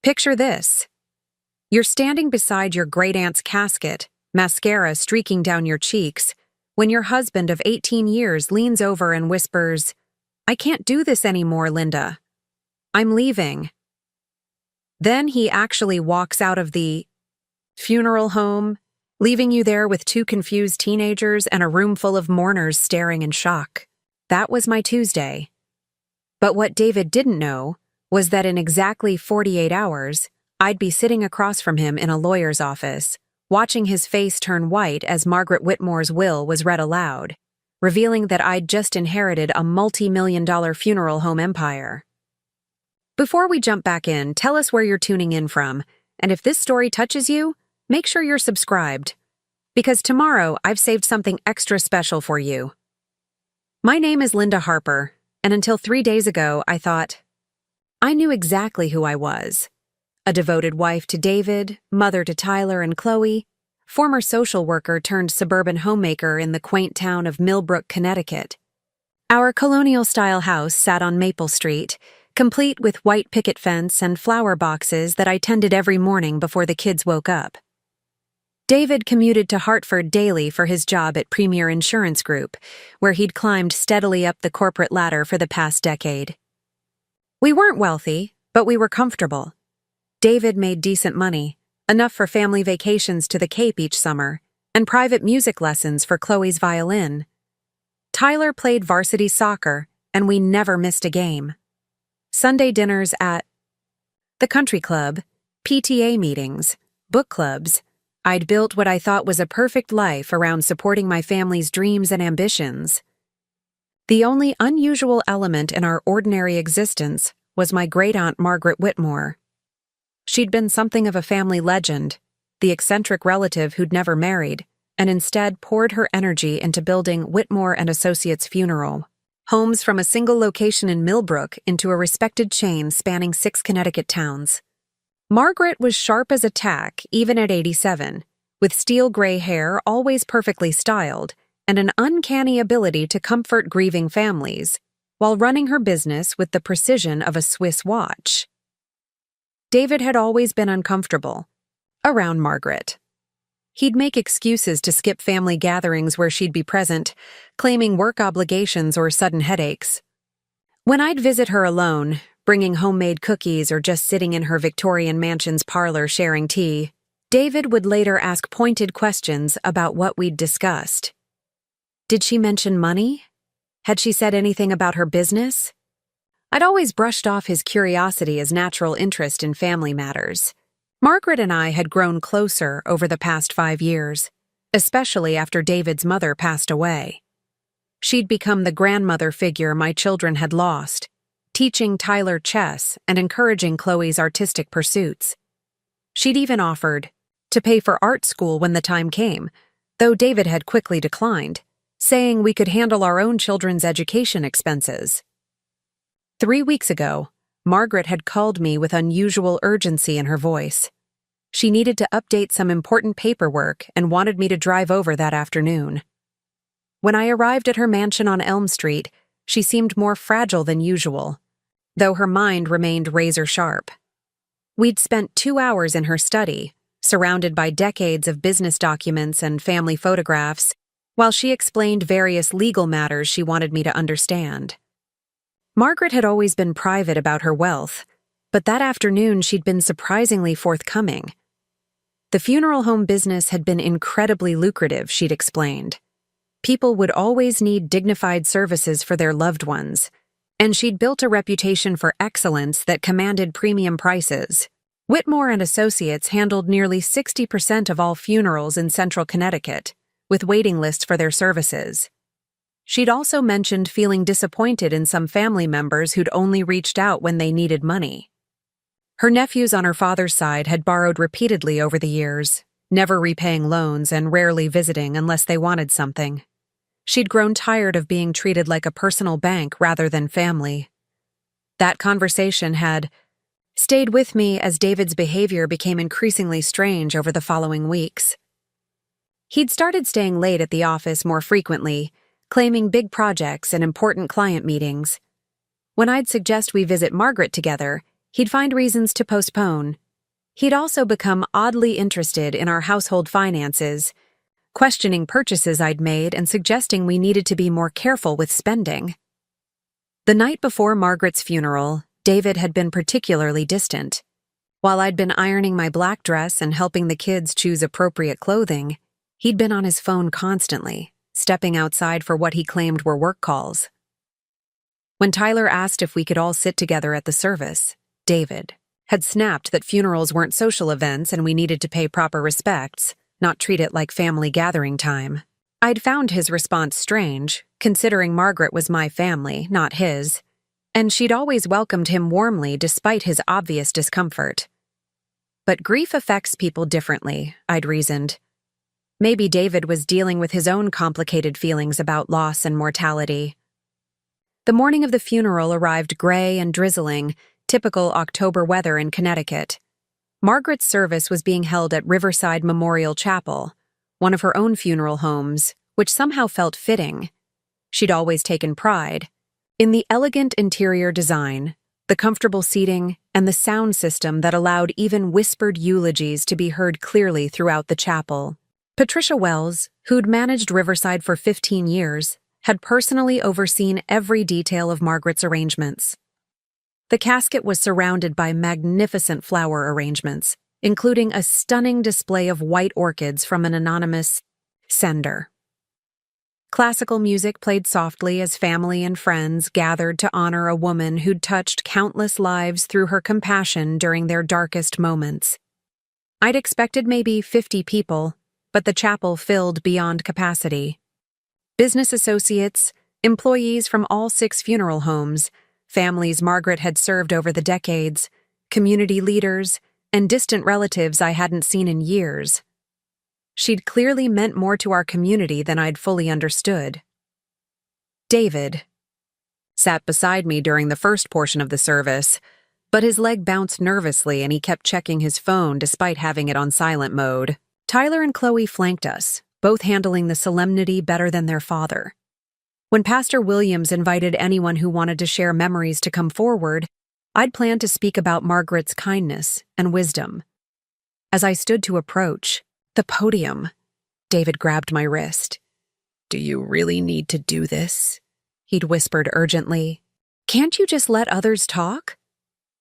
Picture this. You're standing beside your great-aunt's casket, mascara streaking down your cheeks, when your husband of 18 years leans over and whispers, "I can't do this anymore, Linda. I'm leaving." Then he actually walks out of the funeral home, leaving you there with two confused teenagers and a room full of mourners staring in shock. That was my Tuesday. But what David didn't know was that in exactly 48 hours, I'd be sitting across from him in a lawyer's office, watching his face turn white as Margaret Whitmore's will was read aloud, revealing that I'd just inherited a multi-million-dollar funeral home empire. Before we jump back in, tell us where you're tuning in from, and if this story touches you, make sure you're subscribed, because tomorrow I've saved something extra special for you. My name is Linda Harper, and until 3 days ago, I thought I knew exactly who I was. A devoted wife to David, mother to Tyler and Chloe, former social worker turned suburban homemaker in the quaint town of Millbrook, Connecticut. Our colonial-style house sat on Maple Street, complete with white picket fence and flower boxes that I tended every morning before the kids woke up. David commuted to Hartford daily for his job at Premier Insurance Group, where he'd climbed steadily up the corporate ladder for the past decade. We weren't wealthy, but we were comfortable. David made decent money, enough for family vacations to the Cape each summer, and private music lessons for Chloe's violin. Tyler played varsity soccer, and we never missed a game. Sunday dinners at the country club, PTA meetings, book clubs. I'd built what I thought was a perfect life around supporting my family's dreams and ambitions. The only unusual element in our ordinary existence was my great-aunt Margaret Whitmore. She'd been something of a family legend, the eccentric relative who'd never married, and instead poured her energy into building Whitmore and Associates Funeral, homes from a single location in Millbrook into a respected chain spanning 6 Connecticut towns. Margaret was sharp as a tack even at 87, with steel gray hair always perfectly styled and an uncanny ability to comfort grieving families, while running her business with the precision of a Swiss watch. David had always been uncomfortable around Margaret. He'd make excuses to skip family gatherings where she'd be present, claiming work obligations or sudden headaches. When I'd visit her alone, bringing homemade cookies or just sitting in her Victorian mansion's parlor sharing tea, David would later ask pointed questions about what we'd discussed. Did she mention money? Had she said anything about her business? I'd always brushed off his curiosity as natural interest in family matters. Margaret and I had grown closer over the past 5 years, especially after David's mother passed away. She'd become the grandmother figure my children had lost, teaching Tyler chess and encouraging Chloe's artistic pursuits. She'd even offered to pay for art school when the time came, though David had quickly declined, saying we could handle our own children's education expenses. 3 weeks ago, Margaret had called me with unusual urgency in her voice. She needed to update some important paperwork and wanted me to drive over that afternoon. When I arrived at her mansion on Elm Street, she seemed more fragile than usual, though her mind remained razor-sharp. We'd spent 2 hours in her study, surrounded by decades of business documents and family photographs, while she explained various legal matters she wanted me to understand. Margaret had always been private about her wealth, but that afternoon she'd been surprisingly forthcoming. The funeral home business had been incredibly lucrative, she'd explained. People would always need dignified services for their loved ones, and she'd built a reputation for excellence that commanded premium prices. Whitmore and Associates handled nearly 60% of all funerals in central Connecticut, with waiting lists for their services. She'd also mentioned feeling disappointed in some family members who'd only reached out when they needed money. Her nephews on her father's side had borrowed repeatedly over the years, never repaying loans and rarely visiting unless they wanted something. She'd grown tired of being treated like a personal bank rather than family. That conversation had stayed with me as David's behavior became increasingly strange over the following weeks. He'd started staying late at the office more frequently, claiming big projects and important client meetings. When I'd suggest we visit Margaret together, He'd find reasons to postpone. He'd also become oddly interested in our household finances, questioning purchases I'd made and suggesting we needed to be more careful with spending. The night before Margaret's funeral, David had been particularly distant. While I'd been ironing my black dress and helping the kids choose appropriate clothing, he'd been on his phone constantly, stepping outside for what he claimed were work calls. When Tyler asked if we could all sit together at the service, David had snapped that funerals weren't social events and we needed to pay proper respects, not treat it like family gathering time. I'd found his response strange, considering Margaret was my family, not his, and she'd always welcomed him warmly despite his obvious discomfort. But grief affects people differently, I'd reasoned. Maybe David was dealing with his own complicated feelings about loss and mortality. The morning of the funeral arrived gray and drizzling, typical October weather in Connecticut. Margaret's service was being held at Riverside Memorial Chapel, one of her own funeral homes, which somehow felt fitting. She'd always taken pride in the elegant interior design, the comfortable seating, and the sound system that allowed even whispered eulogies to be heard clearly throughout the chapel. Patricia Wells, who'd managed Riverside for 15 years, had personally overseen every detail of Margaret's arrangements. The casket was surrounded by magnificent flower arrangements, including a stunning display of white orchids from an anonymous sender. Classical music played softly as family and friends gathered to honor a woman who'd touched countless lives through her compassion during their darkest moments. I'd expected maybe 50 people, but the chapel filled beyond capacity. Business associates, employees from all 6 funeral homes, families Margaret had served over the decades, community leaders, and distant relatives I hadn't seen in years. She'd clearly meant more to our community than I'd fully understood. David sat beside me during the first portion of the service, but his leg bounced nervously and he kept checking his phone despite having it on silent mode. Tyler and Chloe flanked us, both handling the solemnity better than their father. When Pastor Williams invited anyone who wanted to share memories to come forward, I'd planned to speak about Margaret's kindness and wisdom. As I stood to approach the podium, David grabbed my wrist. "Do you really need to do this?" He'd whispered urgently. "Can't you just let others talk?"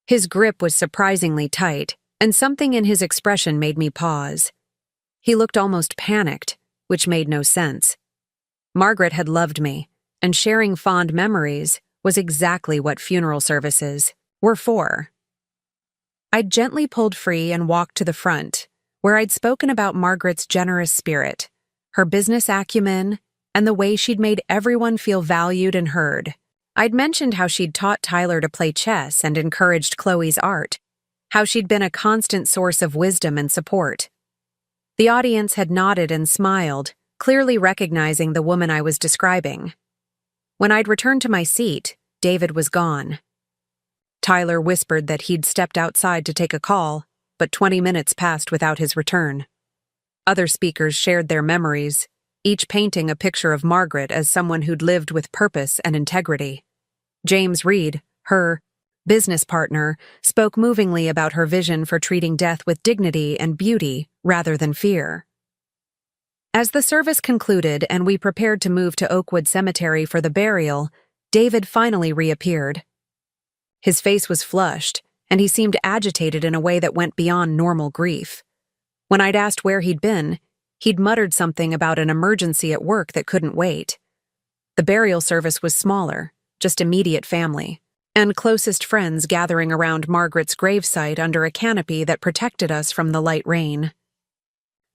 His grip was surprisingly tight, and something in his expression made me pause. He looked almost panicked, which made no sense. Margaret had loved me, and sharing fond memories was exactly what funeral services were for. I'd gently pulled free and walked to the front, where I'd spoken about Margaret's generous spirit, her business acumen, and the way she'd made everyone feel valued and heard. I'd mentioned how she'd taught Tyler to play chess and encouraged Chloe's art, how she'd been a constant source of wisdom and support. The audience had nodded and smiled, clearly recognizing the woman I was describing. When I'd returned to my seat, David was gone. Tyler whispered that he'd stepped outside to take a call, but 20 minutes passed without his return. Other speakers shared their memories, each painting a picture of Margaret as someone who'd lived with purpose and integrity. James Reed, her business partner, spoke movingly about her vision for treating death with dignity and beauty rather than fear. As the service concluded and we prepared to move to Oakwood Cemetery for the burial, David finally reappeared. His face was flushed, and he seemed agitated in a way that went beyond normal grief. When I'd asked where he'd been, he'd muttered something about an emergency at work that couldn't wait. The burial service was smaller, just immediate family, and closest friends gathering around Margaret's gravesite under a canopy that protected us from the light rain.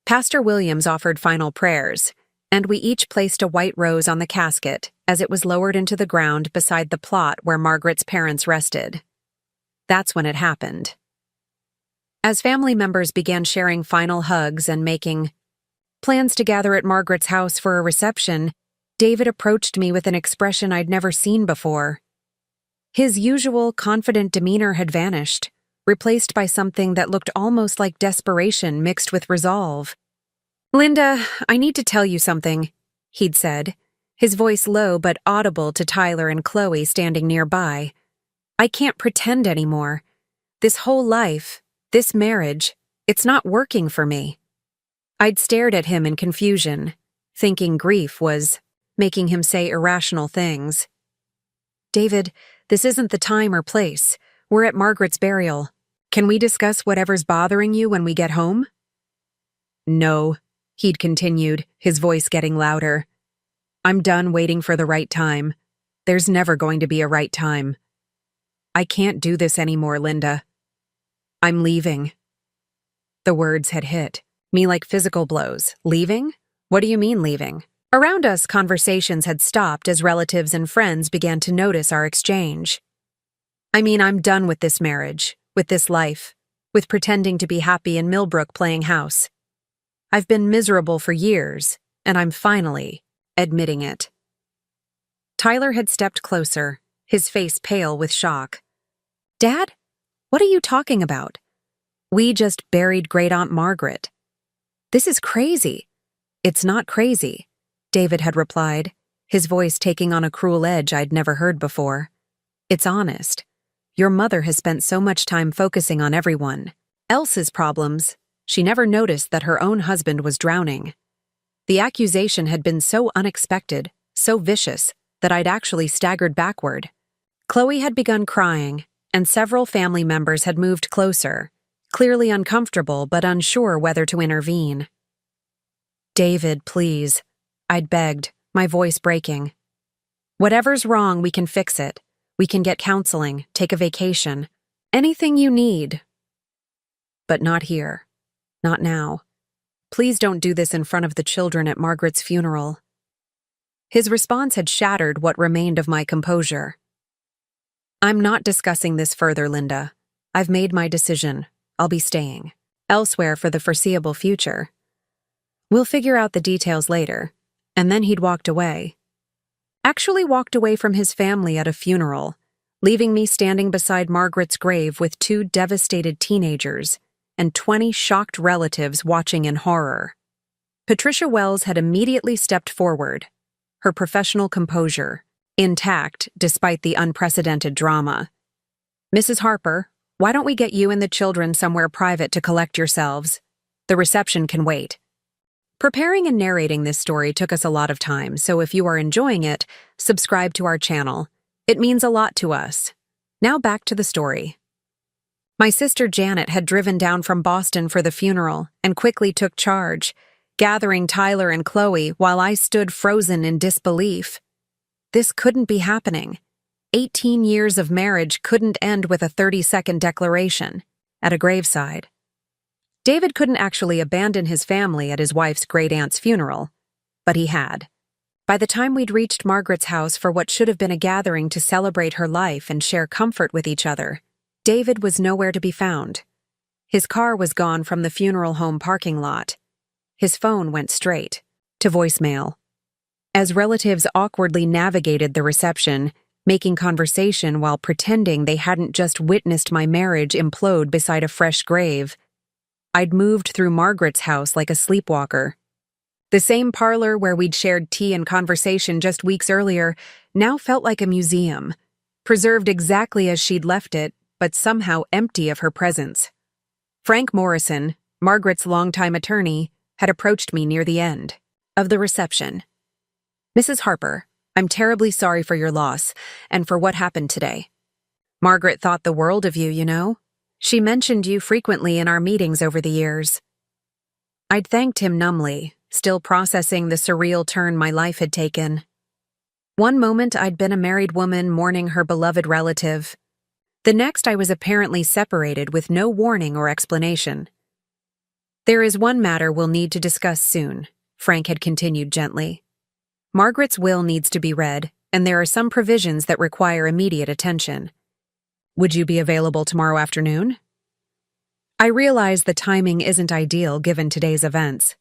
Pastor Williams offered final prayers, and we each placed a white rose on the casket as it was lowered into the ground beside the plot where Margaret's parents rested. That's when it happened. As family members began sharing final hugs and making plans to gather at Margaret's house for a reception, David approached me with an expression I'd never seen before. His usual confident demeanor had vanished, replaced by something that looked almost like desperation mixed with resolve. "Linda, I need to tell you something," he'd said, his voice low but audible to Tyler and Chloe standing nearby. "I can't pretend anymore. This whole life, this marriage, it's not working for me. I'd stared at him in confusion, thinking grief was making him say irrational things. David, this isn't the time or place. We're at Margaret's burial. Can we discuss whatever's bothering you when we get home? No, he'd continued, his voice getting louder. I'm done waiting for the right time. There's never going to be a right time. I can't do this anymore, Linda. I'm leaving. The words had hit me like physical blows. Leaving? What do you mean leaving? Around us, conversations had stopped as relatives and friends began to notice our exchange. I mean, I'm done with this marriage, with this life, with pretending to be happy in Millbrook playing house. I've been miserable for years, and I'm finally admitting it. Tyler had stepped closer, his face pale with shock. Dad? What are you talking about? We just buried Great-Aunt Margaret. This is crazy. It's not crazy, David had replied, his voice taking on a cruel edge I'd never heard before. It's honest. Your mother has spent so much time focusing on everyone else's problems, she never noticed that her own husband was drowning. The accusation had been so unexpected, so vicious, that I'd actually staggered backward. Chloe had begun crying, and several family members had moved closer, clearly uncomfortable but unsure whether to intervene. David, please, I'd begged, my voice breaking. Whatever's wrong, we can fix it. We can get counseling, take a vacation. Anything you need. But not here. Not now. Please don't do this in front of the children at Margaret's funeral. His response had shattered what remained of my composure. I'm not discussing this further, Linda. I've made my decision. I'll be staying elsewhere for the foreseeable future. We'll figure out the details later. And then he'd walked away. Actually walked away from his family at a funeral, leaving me standing beside Margaret's grave with 2 devastated teenagers and 20 shocked relatives watching in horror. Patricia Wells had immediately stepped forward, her professional composure intact despite the unprecedented drama. Mrs. Harper, why don't we get you and the children somewhere private to collect yourselves? The reception can wait. Preparing and narrating this story took us a lot of time, so if you are enjoying it, subscribe to our channel. It means a lot to us. Now back to the story. My sister Janet had driven down from Boston for the funeral and quickly took charge, gathering Tyler and Chloe while I stood frozen in disbelief. This couldn't be happening. 18 years of marriage couldn't end with a 30-second declaration at a graveside. David couldn't actually abandon his family at his wife's great-aunt's funeral, but he had. By the time we'd reached Margaret's house for what should have been a gathering to celebrate her life and share comfort with each other, David was nowhere to be found. His car was gone from the funeral home parking lot. His phone went straight to voicemail. As relatives awkwardly navigated the reception, making conversation while pretending they hadn't just witnessed my marriage implode beside a fresh grave, I'd moved through Margaret's house like a sleepwalker. The same parlor where we'd shared tea and conversation just weeks earlier now felt like a museum, preserved exactly as she'd left it, but somehow empty of her presence. Frank Morrison, Margaret's longtime attorney, had approached me near the end of the reception. Mrs. Harper, I'm terribly sorry for your loss and for what happened today. Margaret thought the world of you, you know. She mentioned you frequently in our meetings over the years. I'd thanked him numbly, still processing the surreal turn my life had taken. One moment I'd been a married woman mourning her beloved relative. The next I was apparently separated with no warning or explanation. There is one matter we'll need to discuss soon, Frank had continued gently. Margaret's will needs to be read, and there are some provisions that require immediate attention. Would you be available tomorrow afternoon? I realize the timing isn't ideal given today's events.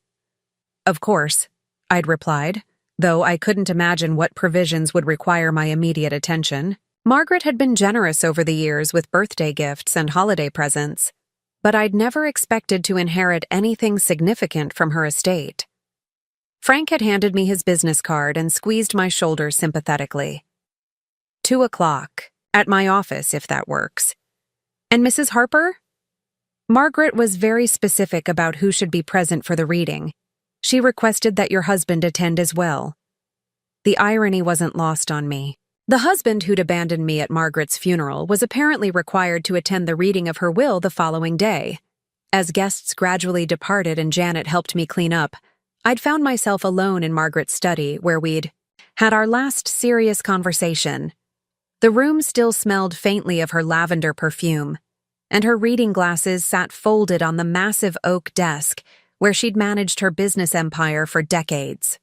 Of course, I'd replied, though I couldn't imagine what provisions would require my immediate attention. Margaret had been generous over the years with birthday gifts and holiday presents, but I'd never expected to inherit anything significant from her estate. Frank had handed me his business card and squeezed my shoulder sympathetically. 2 o'clock. At my office, if that works. And Mrs. Harper? Margaret was very specific about who should be present for the reading. She requested that your husband attend as well. The irony wasn't lost on me. The husband who'd abandoned me at Margaret's funeral was apparently required to attend the reading of her will the following day. As guests gradually departed and Janet helped me clean up, I'd found myself alone in Margaret's study where we'd had our last serious conversation. The room still smelled faintly of her lavender perfume, and her reading glasses sat folded on the massive oak desk where she'd managed her business empire for decades.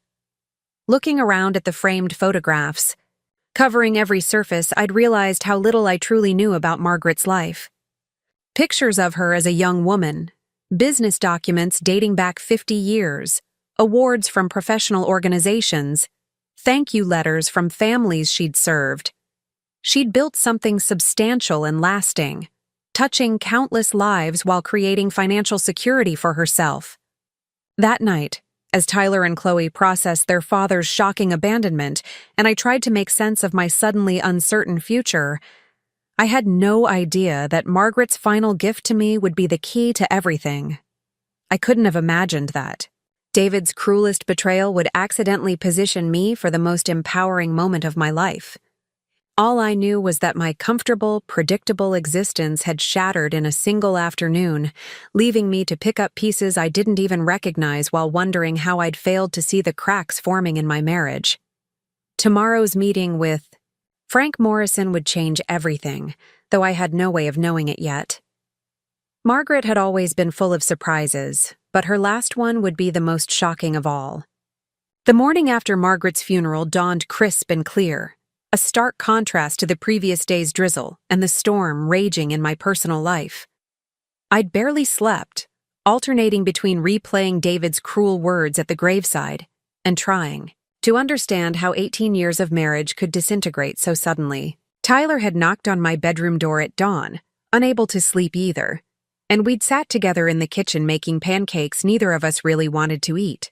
Looking around at the framed photographs, covering every surface, I'd realized how little I truly knew about Margaret's life. Pictures of her as a young woman, business documents dating back 50 years, awards from professional organizations, thank you letters from families she'd served. She'd built something substantial and lasting, touching countless lives while creating financial security for herself. That night, as Tyler and Chloe processed their father's shocking abandonment and I tried to make sense of my suddenly uncertain future, I had no idea that Margaret's final gift to me would be the key to everything. I couldn't have imagined that. David's cruelest betrayal would accidentally position me for the most empowering moment of my life. All I knew was that my comfortable, predictable existence had shattered in a single afternoon, leaving me to pick up pieces I didn't even recognize while wondering how I'd failed to see the cracks forming in my marriage. Tomorrow's meeting with Frank Morrison would change everything, though I had no way of knowing it yet. Margaret had always been full of surprises, but her last one would be the most shocking of all. The morning after Margaret's funeral dawned crisp and clear, a stark contrast to the previous day's drizzle and the storm raging in my personal life. I'd barely slept, alternating between replaying David's cruel words at the graveside and trying to understand how 18 years of marriage could disintegrate so suddenly. Tyler had knocked on my bedroom door at dawn, unable to sleep either, and we'd sat together in the kitchen making pancakes neither of us really wanted to eat.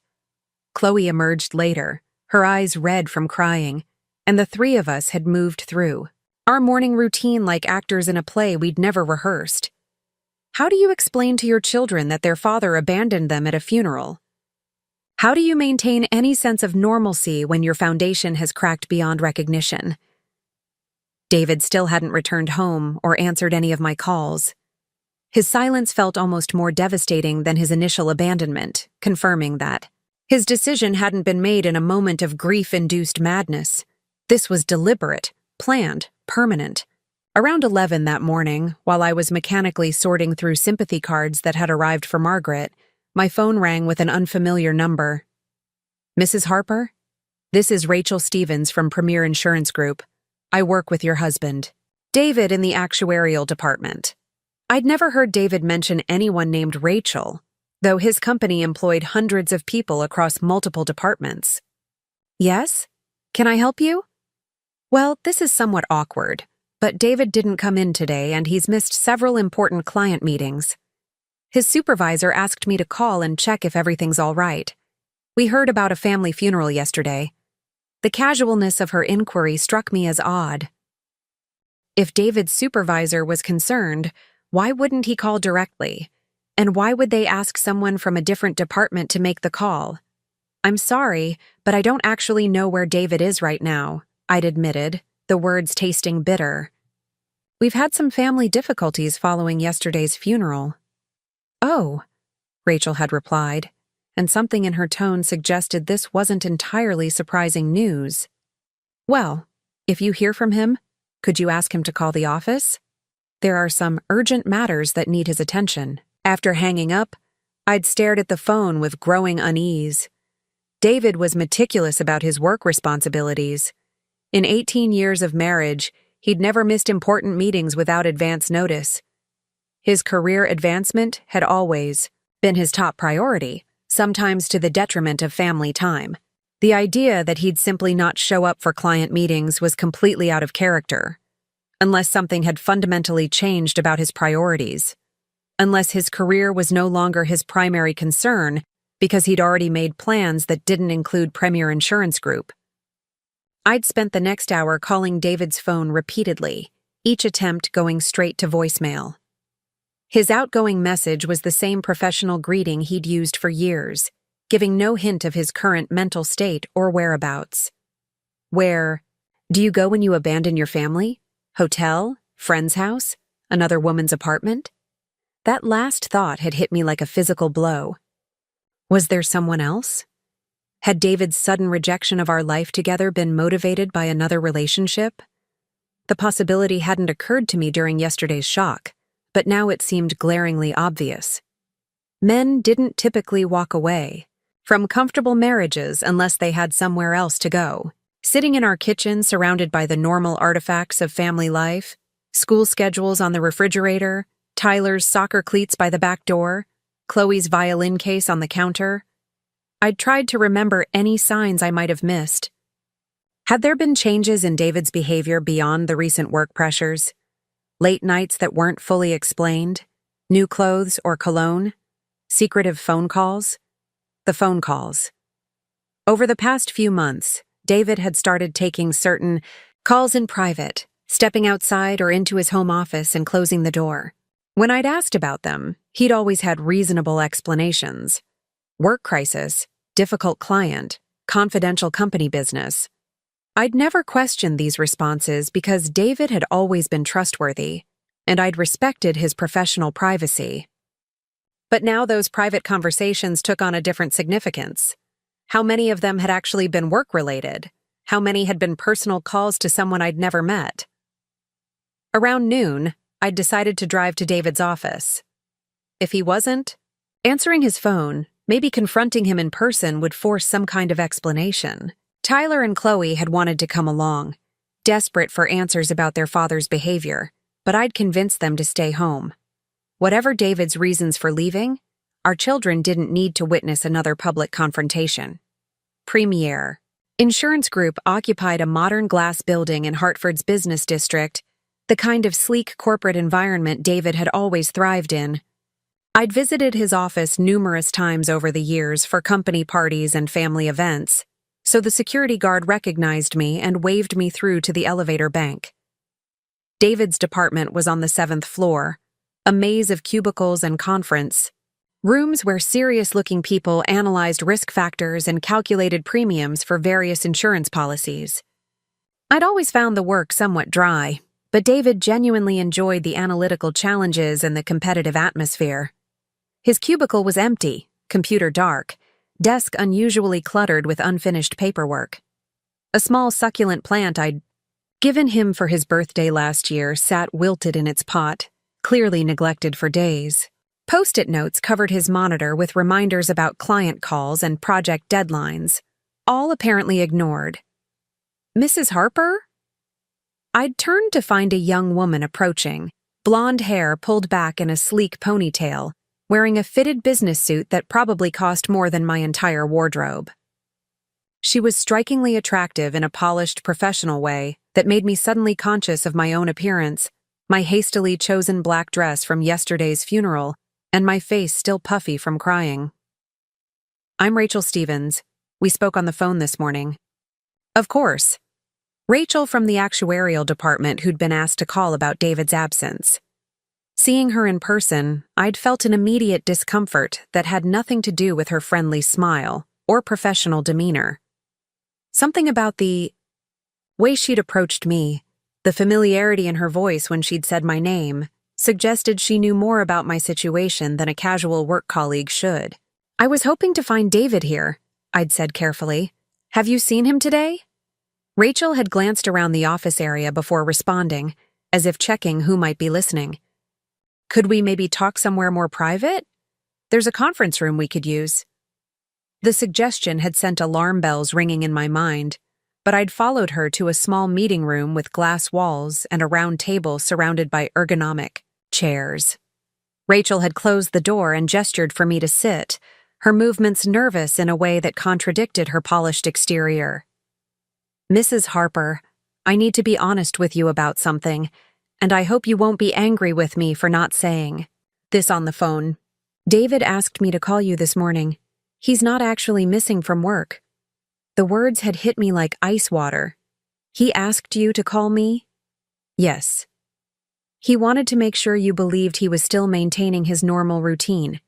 Chloe emerged later, her eyes red from crying, and the three of us had moved through our morning routine like actors in a play we'd never rehearsed. How do you explain to your children that their father abandoned them at a funeral? How do you maintain any sense of normalcy when your foundation has cracked beyond recognition? David still hadn't returned home or answered any of my calls. His silence felt almost more devastating than his initial abandonment, confirming that his decision hadn't been made in a moment of grief-induced madness. This was deliberate, planned, permanent. Around 11 that morning, while I was mechanically sorting through sympathy cards that had arrived for Margaret, my phone rang with an unfamiliar number. Mrs. Harper? This is Rachel Stevens from Premier Insurance Group. I work with your husband. David in the actuarial department. I'd never heard David mention anyone named Rachel, though his company employed hundreds of people across multiple departments. Yes? Can I help you? Well, this is somewhat awkward, but David didn't come in today and he's missed several important client meetings. His supervisor asked me to call and check if everything's all right. We heard about a family funeral yesterday. The casualness of her inquiry struck me as odd. If David's supervisor was concerned, why wouldn't he call directly? And why would they ask someone from a different department to make the call? I'm sorry, but I don't actually know where David is right now, I'd admitted, the words tasting bitter. We've had some family difficulties following yesterday's funeral. Oh, Rachel had replied, and something in her tone suggested this wasn't entirely surprising news. Well, if you hear from him, could you ask him to call the office? There are some urgent matters that need his attention. After hanging up, I'd stared at the phone with growing unease. David was meticulous about his work responsibilities. In 18 years of marriage, he'd never missed important meetings without advance notice. His career advancement had always been his top priority, sometimes to the detriment of family time. The idea that he'd simply not show up for client meetings was completely out of character, unless something had fundamentally changed about his priorities, unless his career was no longer his primary concern because he'd already made plans that didn't include Premier Insurance Group. I'd spent the next hour calling David's phone repeatedly, each attempt going straight to voicemail. His outgoing message was the same professional greeting he'd used for years, giving no hint of his current mental state or whereabouts. Where? Do you go when you abandon your family? Hotel? Friend's house? Another woman's apartment? That last thought had hit me like a physical blow. Was there someone else? Had David's sudden rejection of our life together been motivated by another relationship? The possibility hadn't occurred to me during yesterday's shock, but now it seemed glaringly obvious. Men didn't typically walk away from comfortable marriages unless they had somewhere else to go. Sitting in our kitchen surrounded by the normal artifacts of family life, school schedules on the refrigerator, Tyler's soccer cleats by the back door, Chloe's violin case on the counter. I'd tried to remember any signs I might have missed. Had there been changes in David's behavior beyond the recent work pressures? Late nights that weren't fully explained? New clothes or cologne? Secretive phone calls? The phone calls. Over the past few months, David had started taking certain calls in private, stepping outside or into his home office and closing the door. When I'd asked about them, he'd always had reasonable explanations. Work crisis, difficult client, confidential company business. I'd never questioned these responses because David had always been trustworthy, and I'd respected his professional privacy. But now those private conversations took on a different significance. How many of them had actually been work-related? How many had been personal calls to someone I'd never met? Around noon, I'd decided to drive to David's office. If he wasn't, answering his phone, maybe confronting him in person would force some kind of explanation. Tyler and Chloe had wanted to come along, desperate for answers about their father's behavior, but I'd convinced them to stay home. Whatever David's reasons for leaving, our children didn't need to witness another public confrontation. Premier. Insurance Group occupied a modern glass building in Hartford's business district, the kind of sleek corporate environment David had always thrived in. I'd visited his office numerous times over the years for company parties and family events, so the security guard recognized me and waved me through to the elevator bank. David's department was on the 7th floor, a maze of cubicles and conference rooms where serious-looking people analyzed risk factors and calculated premiums for various insurance policies. I'd always found the work somewhat dry, but David genuinely enjoyed the analytical challenges and the competitive atmosphere. His cubicle was empty, computer dark, desk unusually cluttered with unfinished paperwork. A small succulent plant I'd given him for his birthday last year sat wilted in its pot, clearly neglected for days. Post-it notes covered his monitor with reminders about client calls and project deadlines, all apparently ignored. Mrs. Harper? I'd turned to find a young woman approaching, blonde hair pulled back in a sleek ponytail, wearing a fitted business suit that probably cost more than my entire wardrobe. She was strikingly attractive in a polished, professional way that made me suddenly conscious of my own appearance, my hastily chosen black dress from yesterday's funeral, and my face still puffy from crying. I'm Rachel Stevens. We spoke on the phone this morning. Of course. Rachel from the actuarial department who'd been asked to call about David's absence. Seeing her in person, I'd felt an immediate discomfort that had nothing to do with her friendly smile or professional demeanor. Something about the way she'd approached me, the familiarity in her voice when she'd said my name, suggested she knew more about my situation than a casual work colleague should. I was hoping to find David here, I'd said carefully. Have you seen him today? Rachel had glanced around the office area before responding, as if checking who might be listening. Could we maybe talk somewhere more private? There's a conference room we could use. The suggestion had sent alarm bells ringing in my mind, but I'd followed her to a small meeting room with glass walls and a round table surrounded by ergonomic chairs. Rachel had closed the door and gestured for me to sit, her movements nervous in a way that contradicted her polished exterior. Mrs. Harper, I need to be honest with you about something, and I hope you won't be angry with me for not saying this on the phone. David asked me to call you this morning. He's not actually missing from work. The words had hit me like ice water. He asked you to call me? Yes. He wanted to make sure you believed he was still maintaining his normal routine.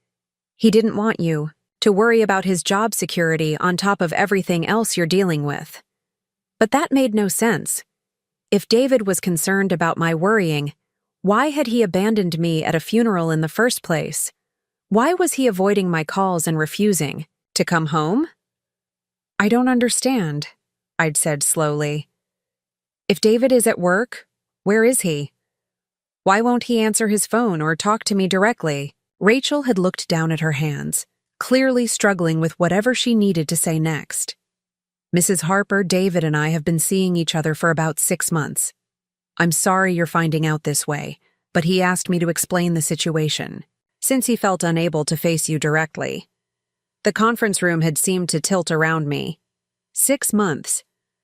He didn't want you to worry about his job security on top of everything else you're dealing with. But that made no sense. If David was concerned about my worrying, why had he abandoned me at a funeral in the first place? Why was he avoiding my calls and refusing to come home? I don't understand, I'd said slowly. If David is at work, where is he? Why won't he answer his phone or talk to me directly? Rachel had looked down at her hands, clearly struggling with whatever she needed to say next. Mrs. Harper, David and I have been seeing each other for about 6 months. I'm sorry you're finding out this way, but he asked me to explain the situation, since he felt unable to face you directly. The conference room had seemed to tilt around me. 6 months.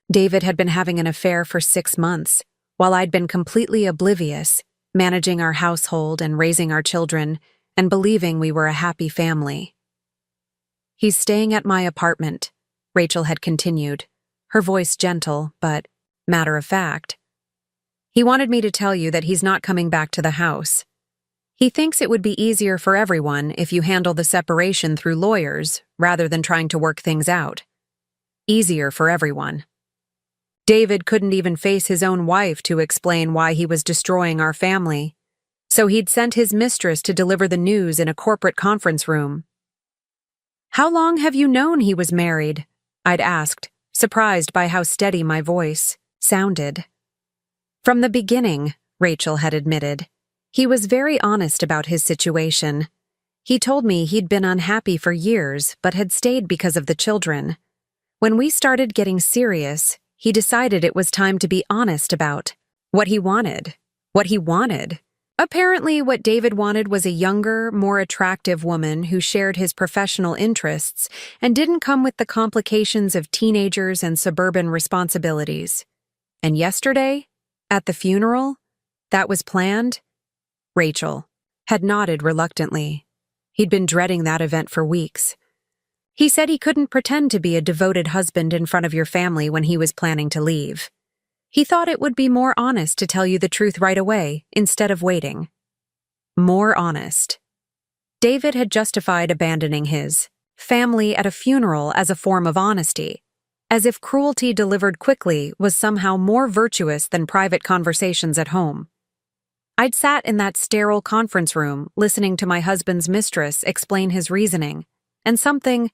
David had been having an affair for 6 months, while I'd been completely oblivious, managing our household and raising our children, and believing we were a happy family. He's staying at my apartment, Rachel had continued, her voice gentle but matter of fact. He wanted me to tell you that he's not coming back to the house. He thinks it would be easier for everyone if you handle the separation through lawyers rather than trying to work things out. Easier for everyone. David couldn't even face his own wife to explain why he was destroying our family, so he'd sent his mistress to deliver the news in a corporate conference room. How long have you known he was married? I'd asked, surprised by how steady my voice sounded. From the beginning, Rachel had admitted. He was very honest about his situation. He told me he'd been unhappy for years but had stayed because of the children. When we started getting serious, he decided it was time to be honest about what he wanted. Apparently, what David wanted was a younger, more attractive woman who shared his professional interests and didn't come with the complications of teenagers and suburban responsibilities. And yesterday, at the funeral, that was planned? Rachel had nodded reluctantly. He'd been dreading that event for weeks. He said he couldn't pretend to be a devoted husband in front of your family when he was planning to leave. He thought it would be more honest to tell you the truth right away, instead of waiting. More honest. David had justified abandoning his family at a funeral as a form of honesty, as if cruelty delivered quickly was somehow more virtuous than private conversations at home. I'd sat in that sterile conference room listening to my husband's mistress explain his reasoning, and something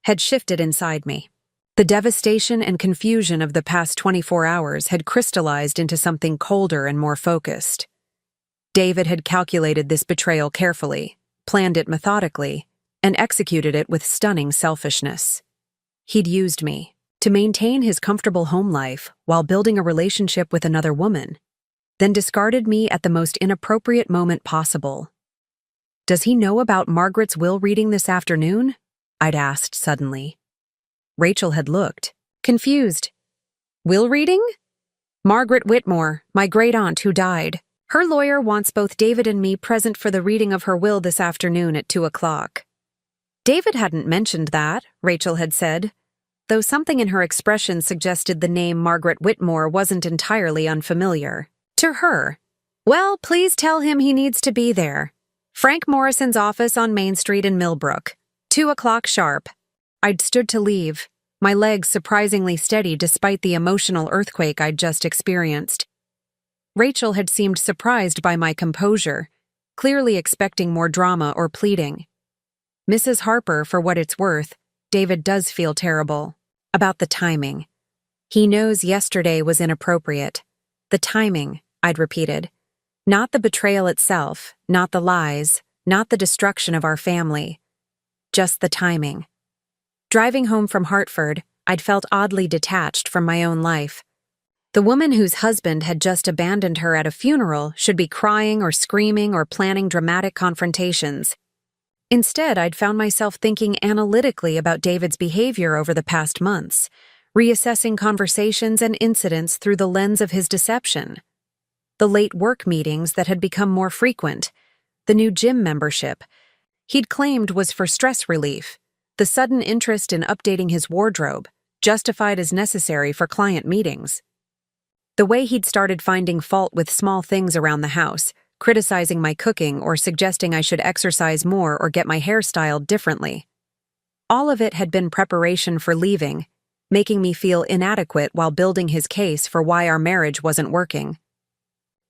had shifted inside me. The devastation and confusion of the past 24 hours had crystallized into something colder and more focused. David had calculated this betrayal carefully, planned it methodically, and executed it with stunning selfishness. He'd used me to maintain his comfortable home life while building a relationship with another woman, then discarded me at the most inappropriate moment possible. Does he know about Margaret's will reading this afternoon? I'd asked suddenly. Rachel had looked, confused. Will reading? Margaret Whitmore, my great-aunt who died. Her lawyer wants both David and me present for the reading of her will this afternoon at 2 o'clock. David hadn't mentioned that, Rachel had said, though something in her expression suggested the name Margaret Whitmore wasn't entirely unfamiliar. To her, well, please tell him he needs to be there. Frank Morrison's office on Main Street in Millbrook. 2 o'clock sharp. I'd stood to leave, my legs surprisingly steady despite the emotional earthquake I'd just experienced. Rachel had seemed surprised by my composure, clearly expecting more drama or pleading. Mrs. Harper, for what it's worth, David does feel terrible about the timing. He knows yesterday was inappropriate. The timing, I'd repeated. Not the betrayal itself, not the lies, not the destruction of our family. Just the timing. Driving home from Hartford, I'd felt oddly detached from my own life. The woman whose husband had just abandoned her at a funeral should be crying or screaming or planning dramatic confrontations. Instead, I'd found myself thinking analytically about David's behavior over the past months, reassessing conversations and incidents through the lens of his deception. The late work meetings that had become more frequent, the new gym membership he'd claimed was for stress relief, the sudden interest in updating his wardrobe, justified as necessary for client meetings. The way he'd started finding fault with small things around the house, criticizing my cooking or suggesting I should exercise more or get my hair styled differently. All of it had been preparation for leaving, making me feel inadequate while building his case for why our marriage wasn't working.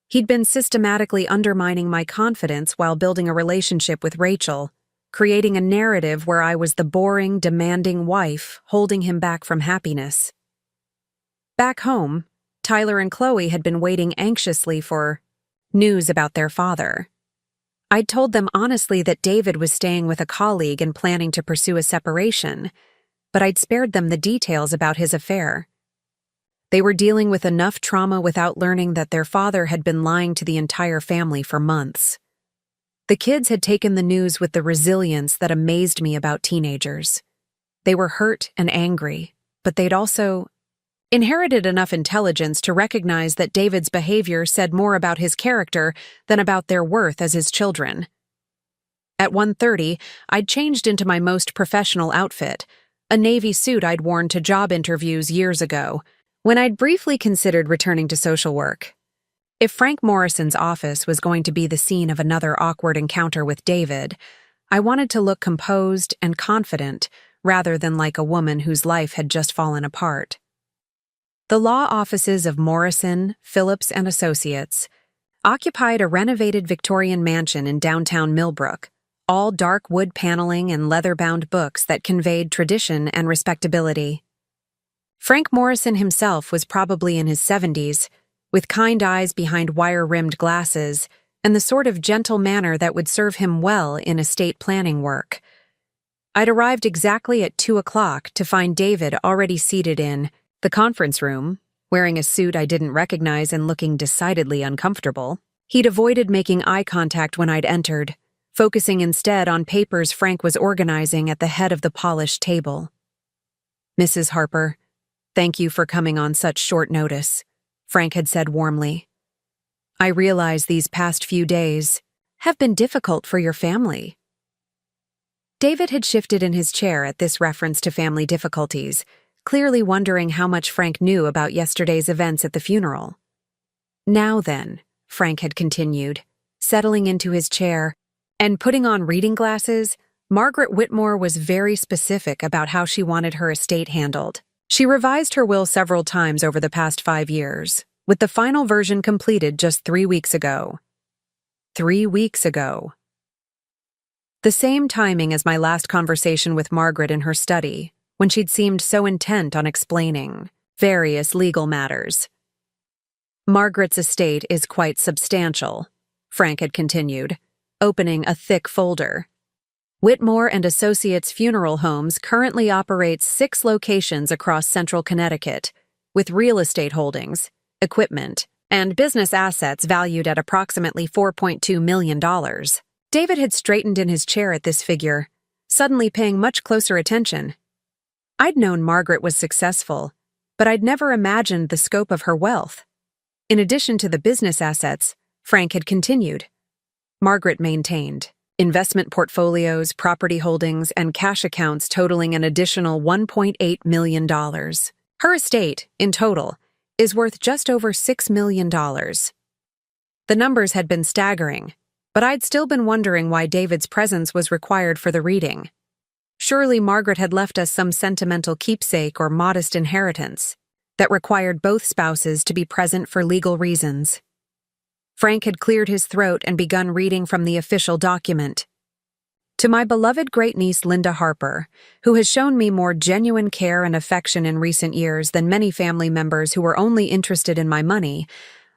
He'd been systematically undermining my confidence while building a relationship with Rachel, creating a narrative where I was the boring, demanding wife holding him back from happiness. Back home, Tyler and Chloe had been waiting anxiously for news about their father. I'd told them honestly that David was staying with a colleague and planning to pursue a separation, but I'd spared them the details about his affair. They were dealing with enough trauma without learning that their father had been lying to the entire family for months. The kids had taken the news with the resilience that amazed me about teenagers. They were hurt and angry, but they'd also inherited enough intelligence to recognize that David's behavior said more about his character than about their worth as his children. At 1:30, I'd changed into my most professional outfit, a navy suit I'd worn to job interviews years ago, when I'd briefly considered returning to social work. If Frank Morrison's office was going to be the scene of another awkward encounter with David, I wanted to look composed and confident rather than like a woman whose life had just fallen apart. The law offices of Morrison, Phillips and Associates occupied a renovated Victorian mansion in downtown Millbrook, all dark wood paneling and leather-bound books that conveyed tradition and respectability. Frank Morrison himself was probably in his 70s, with kind eyes behind wire-rimmed glasses and the sort of gentle manner that would serve him well in estate planning work. I'd arrived exactly at 2 o'clock to find David already seated in the conference room, wearing a suit I didn't recognize and looking decidedly uncomfortable. He'd avoided making eye contact when I'd entered, focusing instead on papers Frank was organizing at the head of the polished table. "Mrs. Harper, thank you for coming on such short notice," Frank had said warmly. "I realize these past few days have been difficult for your family." David had shifted in his chair at this reference to family difficulties, clearly wondering how much Frank knew about yesterday's events at the funeral. "Now then," Frank had continued, settling into his chair and putting on reading glasses, Margaret Whitmore was very specific about how she wanted her estate handled. She revised her will several times over the past 5 years, with the final version completed just 3 weeks ago. 3 weeks ago. The same timing as my last conversation with Margaret in her study, when she'd seemed so intent on explaining various legal matters. "Margaret's estate is quite substantial," Frank had continued, opening a thick folder. "Whitmore and Associates Funeral Homes currently operates 6 locations across central Connecticut, with real estate holdings, equipment, and business assets valued at approximately $4.2 million. David had straightened in his chair at this figure, suddenly paying much closer attention. I'd known Margaret was successful, but I'd never imagined the scope of her wealth. In addition to the business assets, Frank had continued, Margaret maintained investment portfolios, property holdings, and cash accounts totaling an additional $1.8 million. Her estate, in total, is worth just over $6 million. The numbers had been staggering, but I'd still been wondering why David's presence was required for the reading. Surely Margaret had left us some sentimental keepsake or modest inheritance that required both spouses to be present for legal reasons. Frank had cleared his throat and begun reading from the official document. "To my beloved great-niece Linda Harper, who has shown me more genuine care and affection in recent years than many family members who were only interested in my money,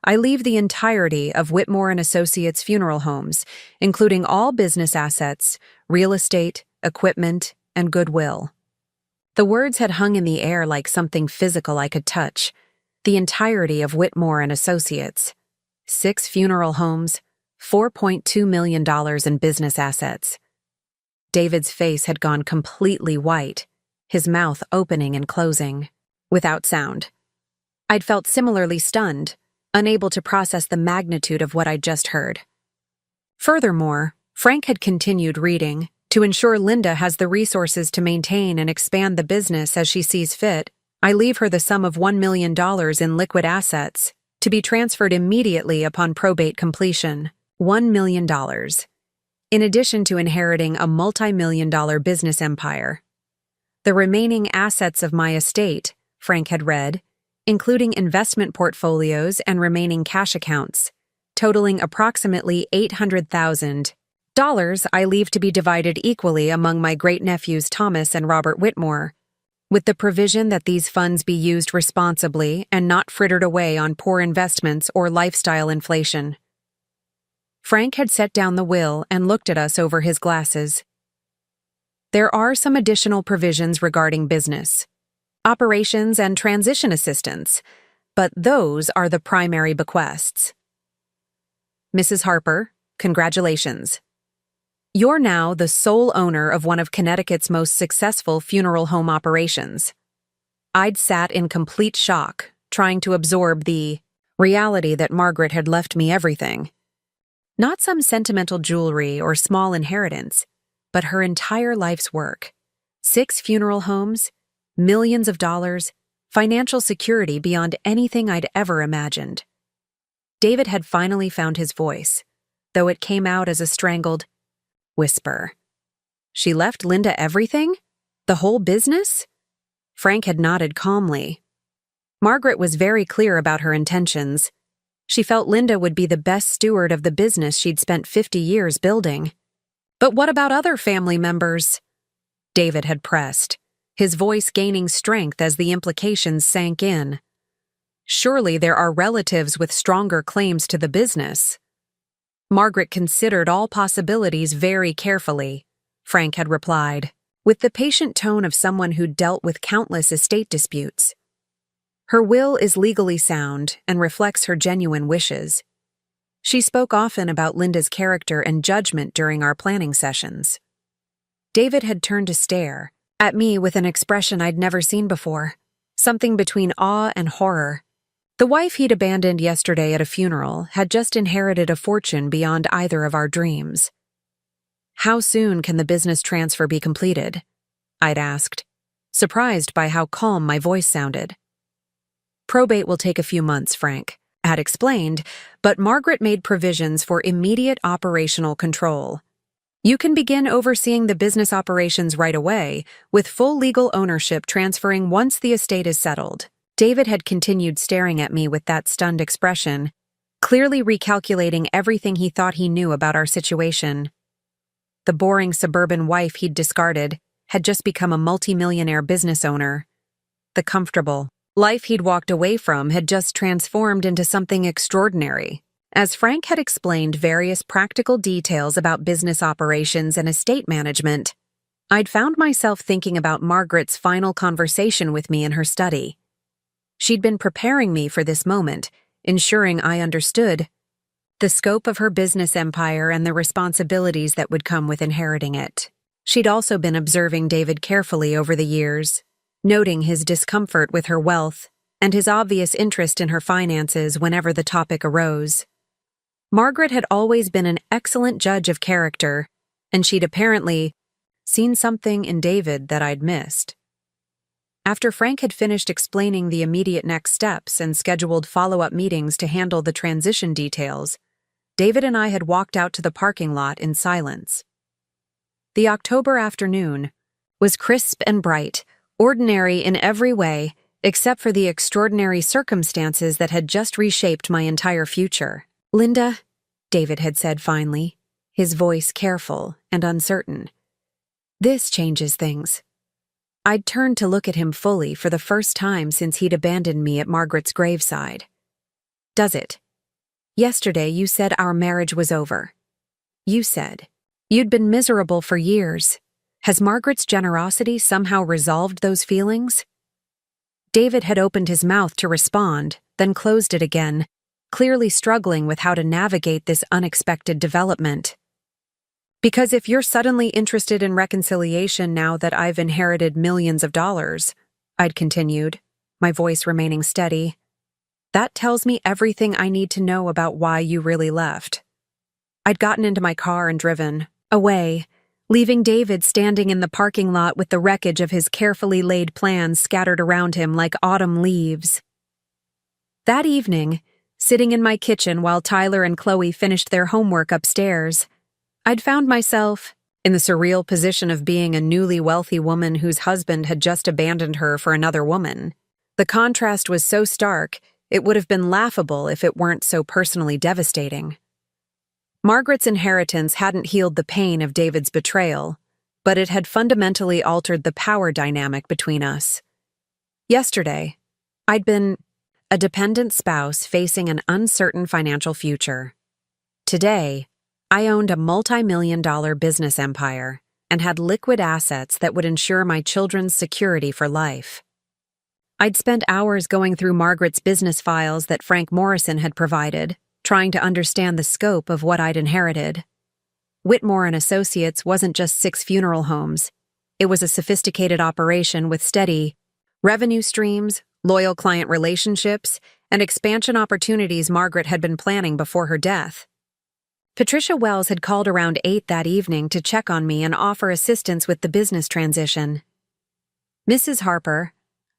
I leave the entirety of Whitmore and Associates Funeral Homes, including all business assets, real estate, equipment, and goodwill." The words had hung in the air like something physical I could touch. The entirety of Whitmore and Associates. 6 funeral homes, $4.2 million in business assets. David's face had gone completely white, his mouth opening and closing, without sound. I'd felt similarly stunned, unable to process the magnitude of what I'd just heard. Furthermore, Frank had continued reading, "To ensure Linda has the resources to maintain and expand the business as she sees fit, I leave her the sum of $1 million in liquid assets, to be transferred immediately upon probate completion, $1 million, in addition to inheriting a multi-million-dollar business empire. The remaining assets of my estate, Frank had read, including investment portfolios and remaining cash accounts, totaling approximately $800,000, I leave to be divided equally among my great-nephews Thomas and Robert Whitmore, with the provision that these funds be used responsibly and not frittered away on poor investments or lifestyle inflation. Frank had set down the will and looked at us over his glasses. There are some additional provisions regarding business, operations, and transition assistance, but those are the primary bequests. Mrs. Harper, congratulations. You're now the sole owner of one of Connecticut's most successful funeral home operations. I'd sat in complete shock, trying to absorb the reality that Margaret had left me everything. Not some sentimental jewelry or small inheritance, but her entire life's work. 6 funeral homes, millions of dollars, financial security beyond anything I'd ever imagined. David had finally found his voice, though it came out as a strangled whisper. She left Linda everything? The whole business? Frank had nodded calmly. Margaret was very clear about her intentions. She felt Linda would be the best steward of the business she'd spent 50 years building. But what about other family members? David had pressed, his voice gaining strength as the implications sank in. Surely there are relatives with stronger claims to the business. Margaret considered all possibilities very carefully, Frank had replied, with the patient tone of someone who'd dealt with countless estate disputes. Her will is legally sound and reflects her genuine wishes. She spoke often about Linda's character and judgment during our planning sessions. David had turned to stare at me with an expression I'd never seen before, something between awe and horror. The wife he'd abandoned yesterday at a funeral had just inherited a fortune beyond either of our dreams. How soon can the business transfer be completed? I'd asked, surprised by how calm my voice sounded. Probate will take a few months, Frank had explained, but Margaret made provisions for immediate operational control. You can begin overseeing the business operations right away, with full legal ownership transferring once the estate is settled. David had continued staring at me with that stunned expression, clearly recalculating everything he thought he knew about our situation. The boring suburban wife he'd discarded had just become a multimillionaire business owner. The comfortable life he'd walked away from had just transformed into something extraordinary. As Frank had explained various practical details about business operations and estate management, I'd found myself thinking about Margaret's final conversation with me in her study. She'd been preparing me for this moment, ensuring I understood the scope of her business empire and the responsibilities that would come with inheriting it. She'd also been observing David carefully over the years, noting his discomfort with her wealth and his obvious interest in her finances whenever the topic arose. Margaret had always been an excellent judge of character, and she'd apparently seen something in David that I'd missed. After Frank had finished explaining the immediate next steps and scheduled follow-up meetings to handle the transition details, David and I had walked out to the parking lot in silence. The October afternoon was crisp and bright, ordinary in every way, except for the extraordinary circumstances that had just reshaped my entire future. Linda, David had said finally, his voice careful and uncertain. This changes things. I'd turned to look at him fully for the first time since he'd abandoned me at Margaret's graveside. Does it? Yesterday you said our marriage was over. You said you'd been miserable for years. Has Margaret's generosity somehow resolved those feelings? David had opened his mouth to respond, then closed it again, clearly struggling with how to navigate this unexpected development. Because if you're suddenly interested in reconciliation now that I've inherited millions of dollars, I'd continued, my voice remaining steady, that tells me everything I need to know about why you really left. I'd gotten into my car and driven away, leaving David standing in the parking lot with the wreckage of his carefully laid plans scattered around him like autumn leaves. That evening, sitting in my kitchen while Tyler and Chloe finished their homework upstairs. I'd found myself in the surreal position of being a newly wealthy woman whose husband had just abandoned her for another woman. The contrast was so stark, it would have been laughable if it weren't so personally devastating. Margaret's inheritance hadn't healed the pain of David's betrayal, but it had fundamentally altered the power dynamic between us. Yesterday, I'd been a dependent spouse facing an uncertain financial future. Today, I owned a multi-million-dollar business empire and had liquid assets that would ensure my children's security for life. I'd spent hours going through Margaret's business files that Frank Morrison had provided, trying to understand the scope of what I'd inherited. Whitmore and Associates wasn't just 6 funeral homes. It was a sophisticated operation with steady revenue streams, loyal client relationships, and expansion opportunities Margaret had been planning before her death. Patricia Wells had called around 8 that evening to check on me and offer assistance with the business transition. "Mrs. Harper,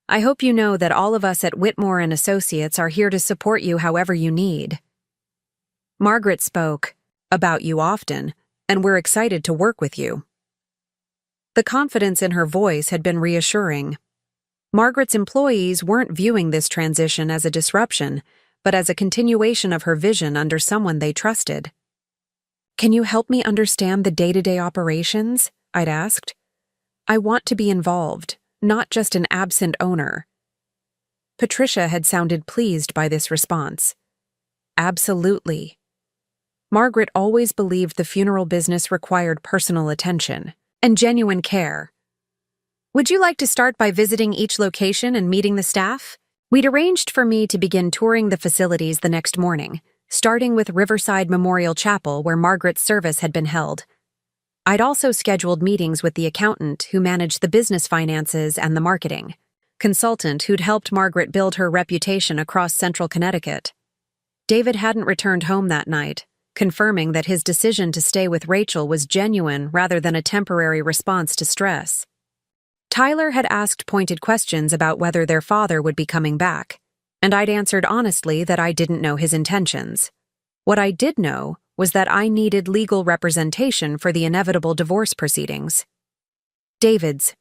I hope you know that all of us at Whitmore and Associates are here to support you however you need. Margaret spoke about you often, and we're excited to work with you." The confidence in her voice had been reassuring. Margaret's employees weren't viewing this transition as a disruption, but as a continuation of her vision under someone they trusted. "Can you help me understand the day-to-day operations?" I'd asked. "I want to be involved, not just an absent owner." Patricia had sounded pleased by this response. "Absolutely." Margaret always believed the funeral business required personal attention and genuine care. "Would you like to start by visiting each location and meeting the staff?" We'd arranged for me to begin touring the facilities the next morning, starting with Riverside Memorial Chapel where Margaret's service had been held. I'd also scheduled meetings with the accountant who managed the business finances and the marketing consultant who'd helped Margaret build her reputation across central Connecticut. David hadn't returned home that night, confirming that his decision to stay with Rachel was genuine rather than a temporary response to stress. Tyler had asked pointed questions about whether their father would be coming back, and I'd answered honestly that I didn't know his intentions. What I did know was that I needed legal representation for the inevitable divorce proceedings. David's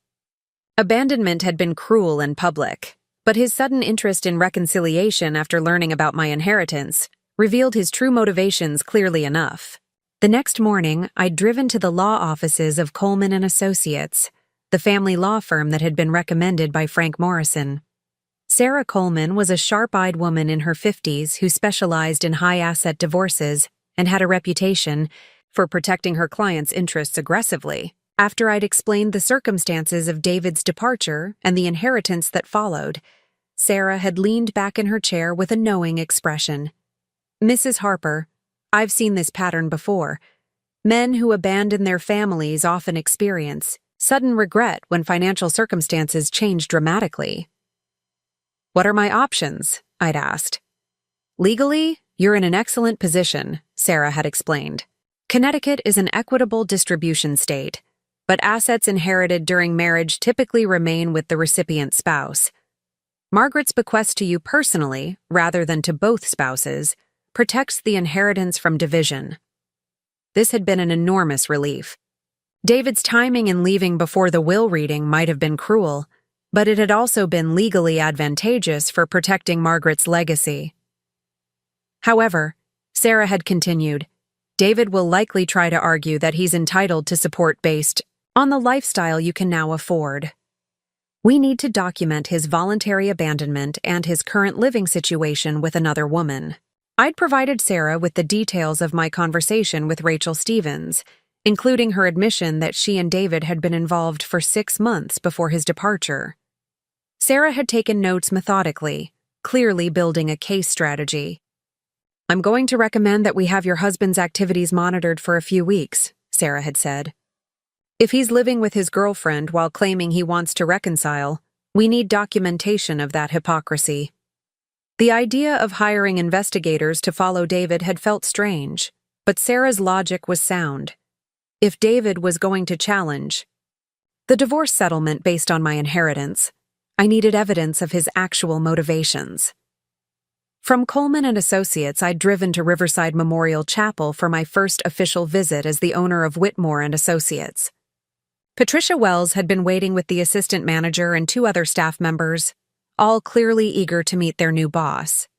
abandonment had been cruel and public, but his sudden interest in reconciliation after learning about my inheritance revealed his true motivations clearly enough. The next morning, I'd driven to the law offices of Coleman and Associates, the family law firm that had been recommended by Frank Morrison. Sarah Coleman was a sharp-eyed woman in her 50s who specialized in high-asset divorces and had a reputation for protecting her clients' interests aggressively. After I'd explained the circumstances of David's departure and the inheritance that followed, Sarah had leaned back in her chair with a knowing expression. "Mrs. Harper, I've seen this pattern before. Men who abandon their families often experience sudden regret when financial circumstances change dramatically." "What are my options?" I'd asked. "Legally, you're in an excellent position," Sarah had explained. "Connecticut is an equitable distribution state, but assets inherited during marriage typically remain with the recipient spouse. Margaret's bequest to you personally, rather than to both spouses, protects the inheritance from division." This had been an enormous relief. David's timing in leaving before the will reading might have been cruel, but it had also been legally advantageous for protecting Margaret's legacy. However, Sarah had continued, "David will likely try to argue that he's entitled to support based on the lifestyle you can now afford. We need to document his voluntary abandonment and his current living situation with another woman." I'd provided Sarah with the details of my conversation with Rachel Stevens, including her admission that she and David had been involved for 6 months before his departure. Sarah had taken notes methodically, clearly building a case strategy. "I'm going to recommend that we have your husband's activities monitored for a few weeks," Sarah had said. "If he's living with his girlfriend while claiming he wants to reconcile, we need documentation of that hypocrisy." The idea of hiring investigators to follow David had felt strange, but Sarah's logic was sound. If David was going to challenge the divorce settlement based on my inheritance, I needed evidence of his actual motivations. From Coleman and Associates, I'd driven to Riverside Memorial Chapel for my first official visit as the owner of Whitmore and Associates. Patricia Wells had been waiting with the assistant manager and 2 other staff members, all clearly eager to meet their new boss.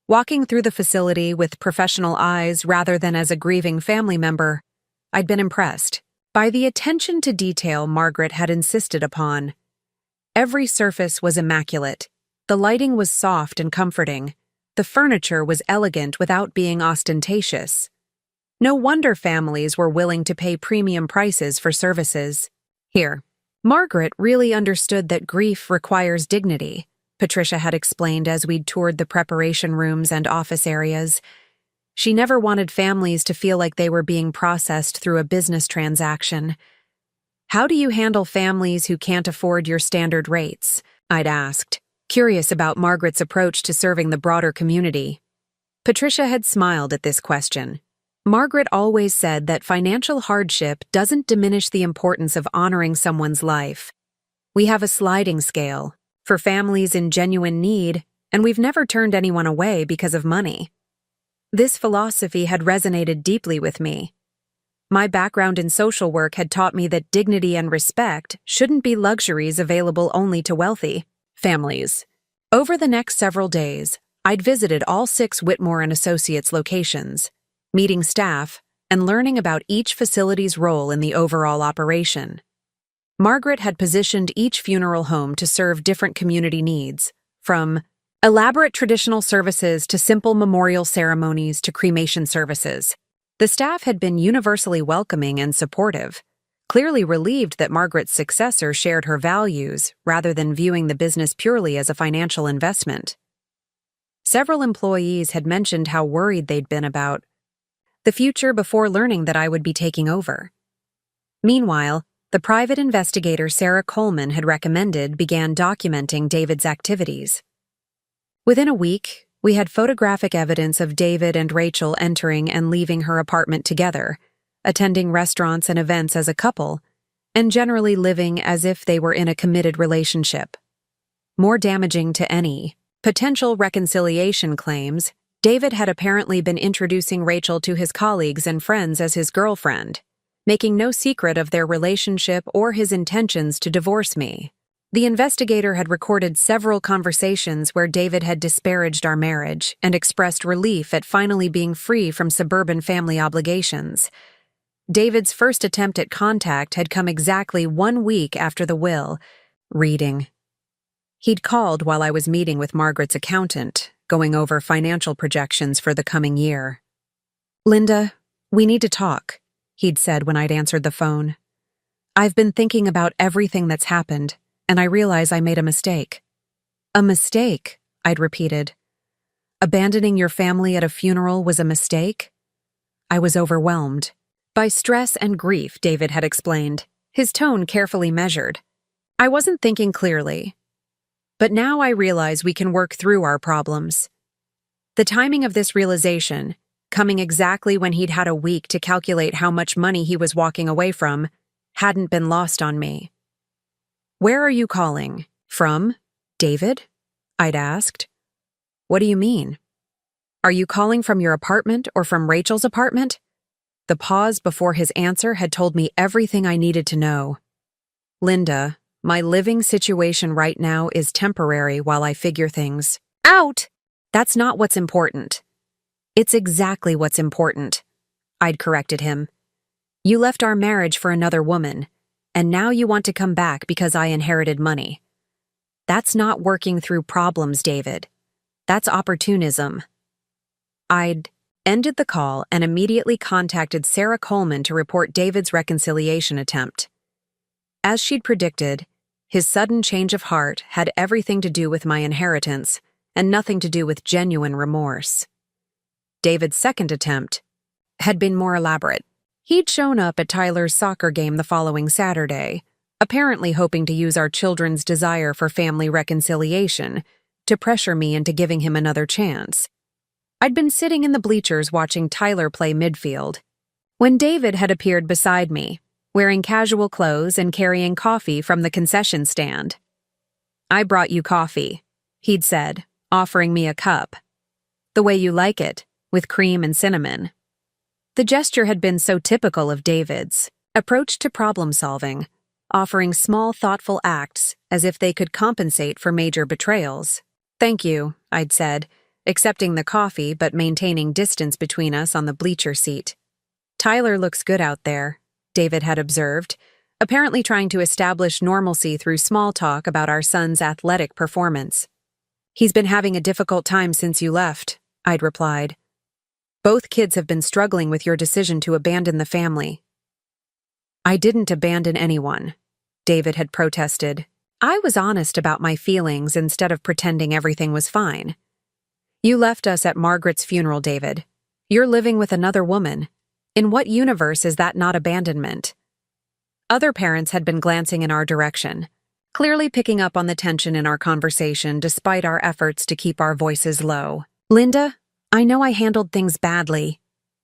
Walking through the facility with professional eyes rather than as a grieving family member, I'd been impressed by the attention to detail Margaret had insisted upon. Every surface was immaculate. The lighting was soft and comforting. The furniture was elegant without being ostentatious. No wonder families were willing to pay premium prices for services. Here, Margaret really understood that grief requires dignity, Patricia had explained as we'd toured the preparation rooms and office areas. She never wanted families to feel like they were being processed through a business transaction. "How do you handle families who can't afford your standard rates?" I'd asked, curious about Margaret's approach to serving the broader community. Patricia had smiled at this question. Margaret always said that financial hardship doesn't diminish the importance of honoring someone's life. We have a sliding scale for families in genuine need, and we've never turned anyone away because of money. This philosophy had resonated deeply with me. My background in social work had taught me that dignity and respect shouldn't be luxuries available only to wealthy families. Over the next several days, I'd visited all 6 Whitmore and Associates locations, meeting staff and learning about each facility's role in the overall operation. Margaret had positioned each funeral home to serve different community needs, from elaborate traditional services to simple memorial ceremonies to cremation services. The staff had been universally welcoming and supportive, clearly relieved that Margaret's successor shared her values rather than viewing the business purely as a financial investment. Several employees had mentioned how worried they'd been about the future before learning that I would be taking over. Meanwhile, the private investigator Sarah Coleman had recommended began documenting David's activities. Within a week, we had photographic evidence of David and Rachel entering and leaving her apartment together, attending restaurants and events as a couple, and generally living as if they were in a committed relationship. More damaging to any potential reconciliation claims, David had apparently been introducing Rachel to his colleagues and friends as his girlfriend, making no secret of their relationship or his intentions to divorce me. The investigator had recorded several conversations where David had disparaged our marriage and expressed relief at finally being free from suburban family obligations. David's first attempt at contact had come exactly 1 week after the will reading. He'd called while I was meeting with Margaret's accountant, going over financial projections for the coming year. "Linda, we need to talk," he'd said when I'd answered the phone. "I've been thinking about everything that's happened, and I realize I made a mistake." "A mistake?" I'd repeated. "Abandoning your family at a funeral was a mistake?" I was overwhelmed by stress and grief, David had explained, his tone carefully measured. I wasn't thinking clearly. But now I realize we can work through our problems. The timing of this realization, coming exactly when he'd had a week to calculate how much money he was walking away from, hadn't been lost on me. "Where are you calling from, David?" I'd asked. "What do you mean? Are you calling from your apartment or from Rachel's apartment?" The pause before his answer had told me everything I needed to know. "Linda, my living situation right now is temporary while I figure things out. That's not what's important." "It's exactly what's important," I'd corrected him. "You left our marriage for another woman, and now you want to come back because I inherited money. That's not working through problems, David. That's opportunism." I'd ended the call and immediately contacted Sarah Coleman to report David's reconciliation attempt. As she'd predicted, his sudden change of heart had everything to do with my inheritance and nothing to do with genuine remorse. David's second attempt had been more elaborate. He'd shown up at Tyler's soccer game the following Saturday, apparently hoping to use our children's desire for family reconciliation to pressure me into giving him another chance. I'd been sitting in the bleachers watching Tyler play midfield when David had appeared beside me, wearing casual clothes and carrying coffee from the concession stand. "I brought you coffee," he'd said, offering me a cup. The way you like it, with cream and cinnamon. The gesture had been so typical of David's approach to problem-solving, offering small, thoughtful acts as if they could compensate for major betrayals. "Thank you," I'd said, accepting the coffee but maintaining distance between us on the bleacher seat. "Tyler looks good out there," David had observed, apparently trying to establish normalcy through small talk about our son's athletic performance. "He's been having a difficult time since you left," I'd replied. "Both kids have been struggling with your decision to abandon the family." "I didn't abandon anyone," David had protested. "I was honest about my feelings instead of pretending everything was fine. You left us at Margaret's funeral, David. You're living with another woman. In what universe is that not abandonment?" Other parents had been glancing in our direction, clearly picking up on the tension in our conversation despite our efforts to keep our voices low. "Linda, I know I handled things badly,"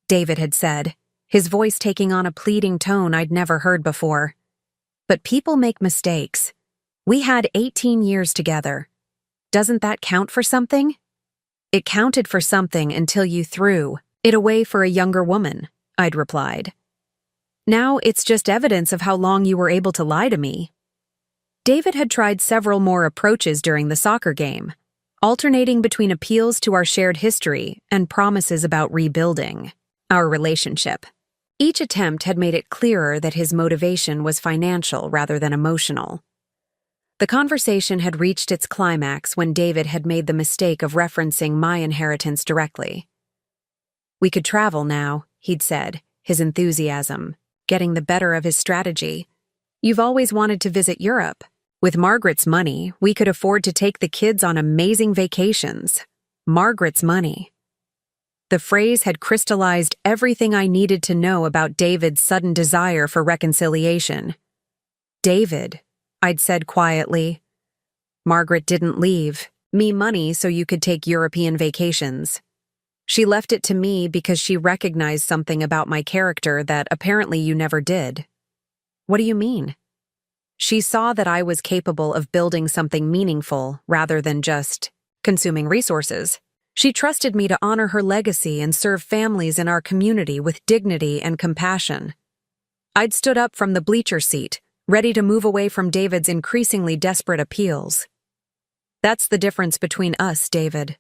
David had said, his voice taking on a pleading tone I'd never heard before. "But people make mistakes. We had 18 years together. Doesn't that count for something?" "It counted for something until you threw it away for a younger woman," I'd replied. "Now it's just evidence of how long you were able to lie to me." David had tried several more approaches during the soccer game, alternating between appeals to our shared history and promises about rebuilding our relationship. Each attempt had made it clearer that his motivation was financial rather than emotional. The conversation had reached its climax when David had made the mistake of referencing my inheritance directly. "We could travel now," he'd said, his enthusiasm getting the better of his strategy. "You've always wanted to visit Europe. With Margaret's money, we could afford to take the kids on amazing vacations." Margaret's money. The phrase had crystallized everything I needed to know about David's sudden desire for reconciliation. "David," I'd said quietly, "Margaret didn't leave me money so you could take European vacations. She left it to me because she recognized something about my character that apparently you never did." "What do you mean?" "She saw that I was capable of building something meaningful rather than just consuming resources. She trusted me to honor her legacy and serve families in our community with dignity and compassion." I'd stood up from the bleacher seat, ready to move away from David's increasingly desperate appeals. "That's the difference between us, David.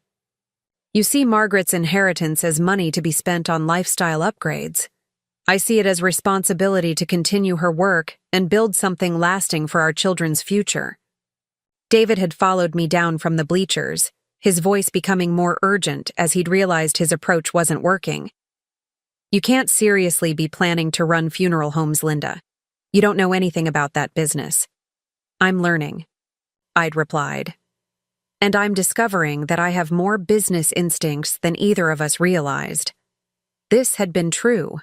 You see Margaret's inheritance as money to be spent on lifestyle upgrades. I see it as responsibility to continue her work and build something lasting for our children's future." David had followed me down from the bleachers, his voice becoming more urgent as he'd realized his approach wasn't working. "You can't seriously be planning to run funeral homes, Linda. You don't know anything about that business." "I'm learning," I'd replied. "And I'm discovering that I have more business instincts than either of us realized." This had been true.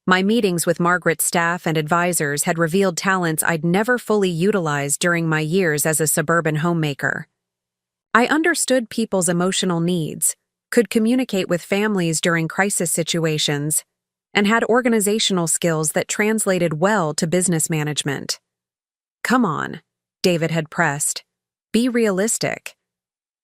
My meetings with Margaret's staff and advisors had revealed talents I'd never fully utilized during my years as a suburban homemaker. I understood people's emotional needs, could communicate with families during crisis situations, and had organizational skills that translated well to business management. "Come on," David had pressed. "Be realistic.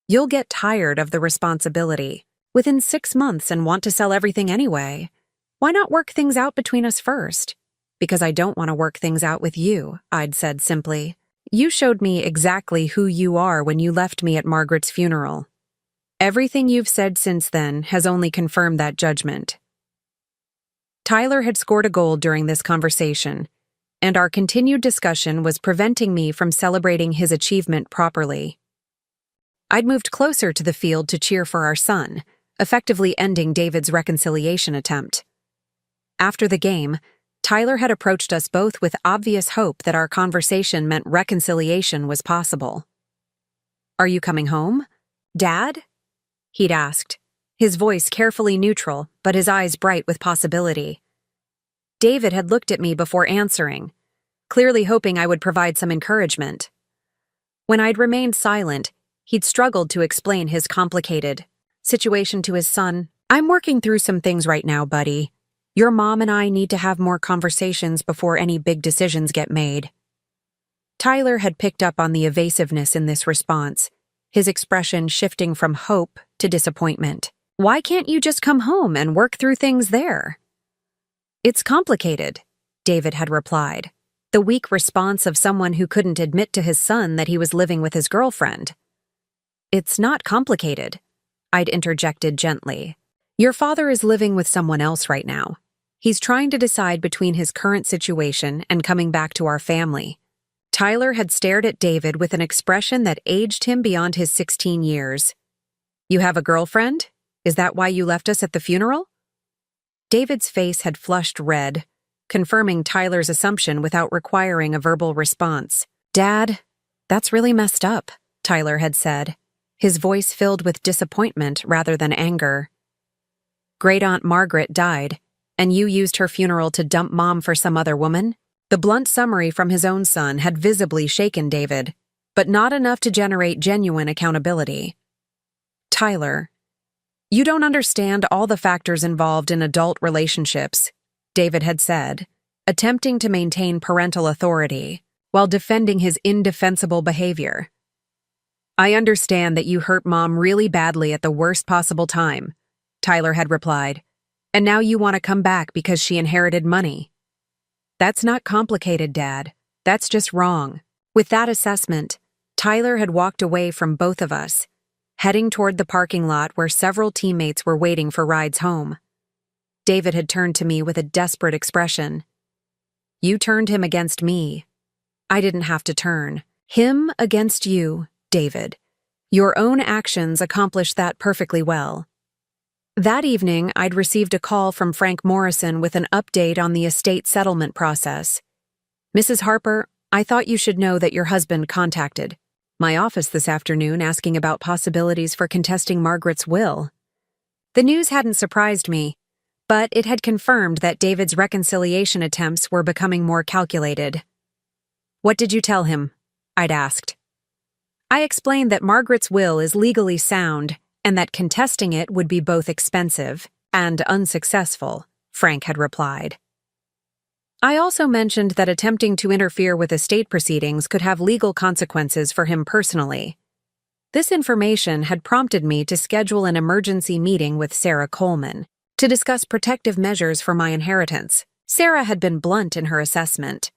You'll get tired of the responsibility within 6 months and want to sell everything anyway. Why not work things out between us first?" "Because I don't want to work things out with you," I'd said simply. "You showed me exactly who you are when you left me at Margaret's funeral. Everything you've said since then has only confirmed that judgment." Tyler had scored a goal during this conversation, and our continued discussion was preventing me from celebrating his achievement properly. I'd moved closer to the field to cheer for our son, effectively ending David's reconciliation attempt. After the game, Tyler had approached us both with obvious hope that our conversation meant reconciliation was possible. "Are you coming home, Dad?" he'd asked, his voice carefully neutral but his eyes bright with possibility. David had looked at me before answering, clearly hoping I would provide some encouragement. When I'd remained silent, he'd struggled to explain his complicated situation to his son. "I'm working through some things right now, buddy. Your mom and I need to have more conversations before any big decisions get made." Tyler had picked up on the evasiveness in this response, his expression shifting from hope to disappointment. Why can't you just come home and work through things there? It's complicated, David had replied, the weak response of someone who couldn't admit to his son that he was living with his girlfriend. It's not complicated, I'd interjected gently. Your father is living with someone else right now. He's trying to decide between his current situation and coming back to our family. Tyler had stared at David with an expression that aged him beyond his 16 years. You have a girlfriend? Is that why you left us at the funeral? David's face had flushed red, confirming Tyler's assumption without requiring a verbal response. Dad, that's really messed up, Tyler had said, his voice filled with disappointment rather than anger. Great-Aunt Margaret died, and you used her funeral to dump Mom for some other woman? The blunt summary from his own son had visibly shaken David, but not enough to generate genuine accountability. Tyler, you don't understand all the factors involved in adult relationships, David had said, attempting to maintain parental authority while defending his indefensible behavior. I understand that you hurt Mom really badly at the worst possible time, Tyler had replied, and now you want to come back because she inherited money. That's not complicated, Dad. That's just wrong. With that assessment, Tyler had walked away from both of us, heading toward the parking lot where several teammates were waiting for rides home. David had turned to me with a desperate expression. You turned him against me. I didn't have to turn. Him against you, David. Your own actions accomplished that perfectly well. That evening, I'd received a call from Frank Morrison with an update on the estate settlement process. Mrs. Harper, I thought you should know that your husband contacted my office this afternoon asking about possibilities for contesting Margaret's will. The news hadn't surprised me, but it had confirmed that David's reconciliation attempts were becoming more calculated. What did you tell him? I'd asked. I explained that Margaret's will is legally sound and that contesting it would be both expensive and unsuccessful, Frank had replied. I also mentioned that attempting to interfere with estate proceedings could have legal consequences for him personally. This information had prompted me to schedule an emergency meeting with Sarah Coleman to discuss protective measures for my inheritance. Sarah had been blunt in her assessment.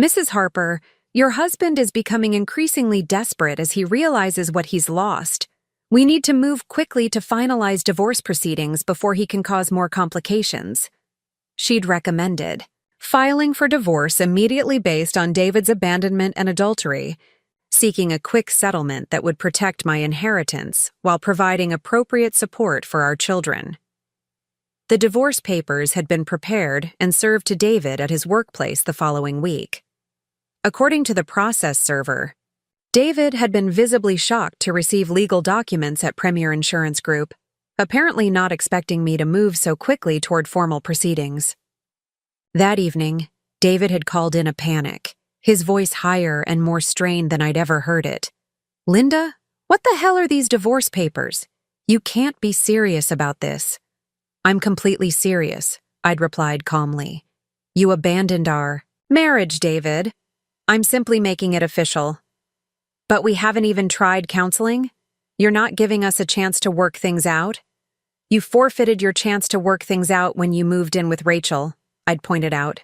Mrs. Harper, your husband is becoming increasingly desperate as he realizes what he's lost. We need to move quickly to finalize divorce proceedings before he can cause more complications. She'd recommended filing for divorce immediately based on David's abandonment and adultery, seeking a quick settlement that would protect my inheritance while providing appropriate support for our children. The divorce papers had been prepared and served to David at his workplace the following week. According to the process server, David had been visibly shocked to receive legal documents at Premier Insurance Group, apparently not expecting me to move so quickly toward formal proceedings. That evening, David had called in a panic, his voice higher and more strained than I'd ever heard it. Linda, what the hell are these divorce papers? You can't be serious about this. I'm completely serious, I'd replied calmly. You abandoned our marriage, David. I'm simply making it official. But we haven't even tried counseling? You're not giving us a chance to work things out? You forfeited your chance to work things out when you moved in with Rachel, I'd pointed out.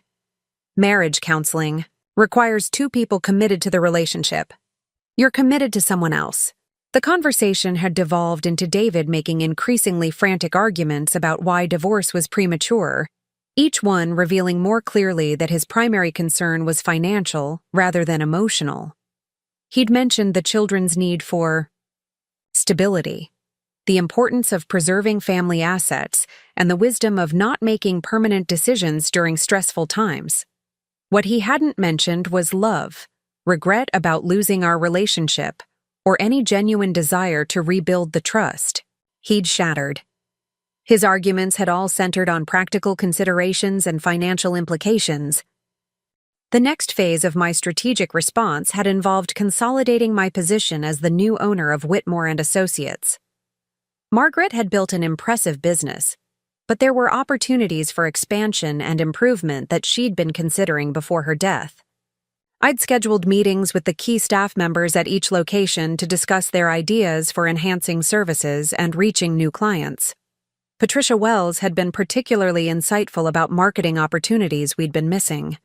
Marriage counseling requires two people committed to the relationship. You're committed to someone else. The conversation had devolved into David making increasingly frantic arguments about why divorce was premature, each one revealing more clearly that his primary concern was financial rather than emotional. He'd mentioned the children's need for stability, the importance of preserving family assets, and the wisdom of not making permanent decisions during stressful times. What he hadn't mentioned was love, regret about losing our relationship, or any genuine desire to rebuild the trust he'd shattered. His arguments had all centered on practical considerations and financial implications. The next phase of my strategic response had involved consolidating my position as the new owner of Whitmore and Associates. Margaret had built an impressive business, but there were opportunities for expansion and improvement that she'd been considering before her death. I'd scheduled meetings with the key staff members at each location to discuss their ideas for enhancing services and reaching new clients. Patricia Wells had been particularly insightful about marketing opportunities we'd been missing.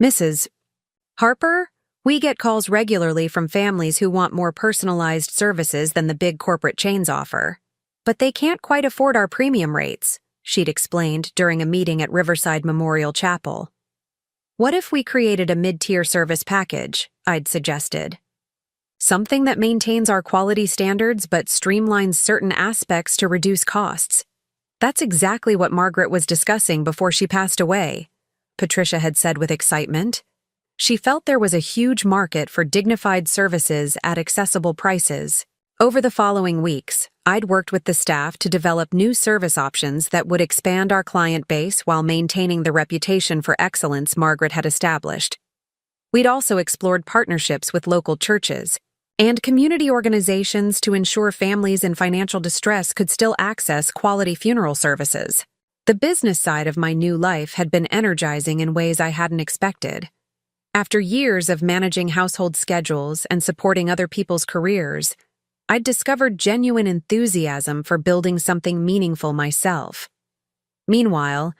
Mrs. Harper, we get calls regularly from families who want more personalized services than the big corporate chains offer. But they can't quite afford our premium rates, she'd explained during a meeting at Riverside Memorial Chapel. What if we created a mid-tier service package? I'd suggested. Something that maintains our quality standards but streamlines certain aspects to reduce costs. That's exactly what Margaret was discussing before she passed away, Patricia had said with excitement. She felt there was a huge market for dignified services at accessible prices. Over the following weeks, I'd worked with the staff to develop new service options that would expand our client base while maintaining the reputation for excellence Margaret had established. We'd also explored partnerships with local churches and community organizations to ensure families in financial distress could still access quality funeral services. The business side of my new life had been energizing in ways I hadn't expected. After years of managing household schedules and supporting other people's careers, I'd discovered genuine enthusiasm for building something meaningful myself. Meanwhile,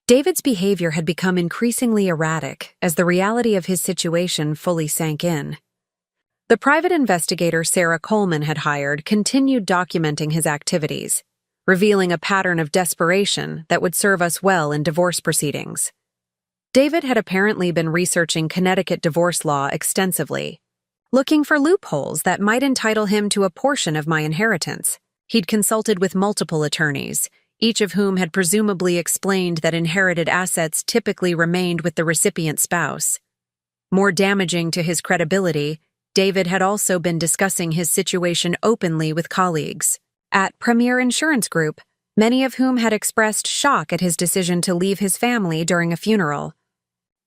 David's behavior had become increasingly erratic as the reality of his situation fully sank in. The private investigator Sarah Coleman had hired continued documenting his activities, revealing a pattern of desperation that would serve us well in divorce proceedings. David had apparently been researching Connecticut divorce law extensively, looking for loopholes that might entitle him to a portion of my inheritance. He'd consulted with multiple attorneys, each of whom had presumably explained that inherited assets typically remained with the recipient spouse. More damaging to his credibility, David had also been discussing his situation openly with colleagues at Premier Insurance Group, many of whom had expressed shock at his decision to leave his family during a funeral.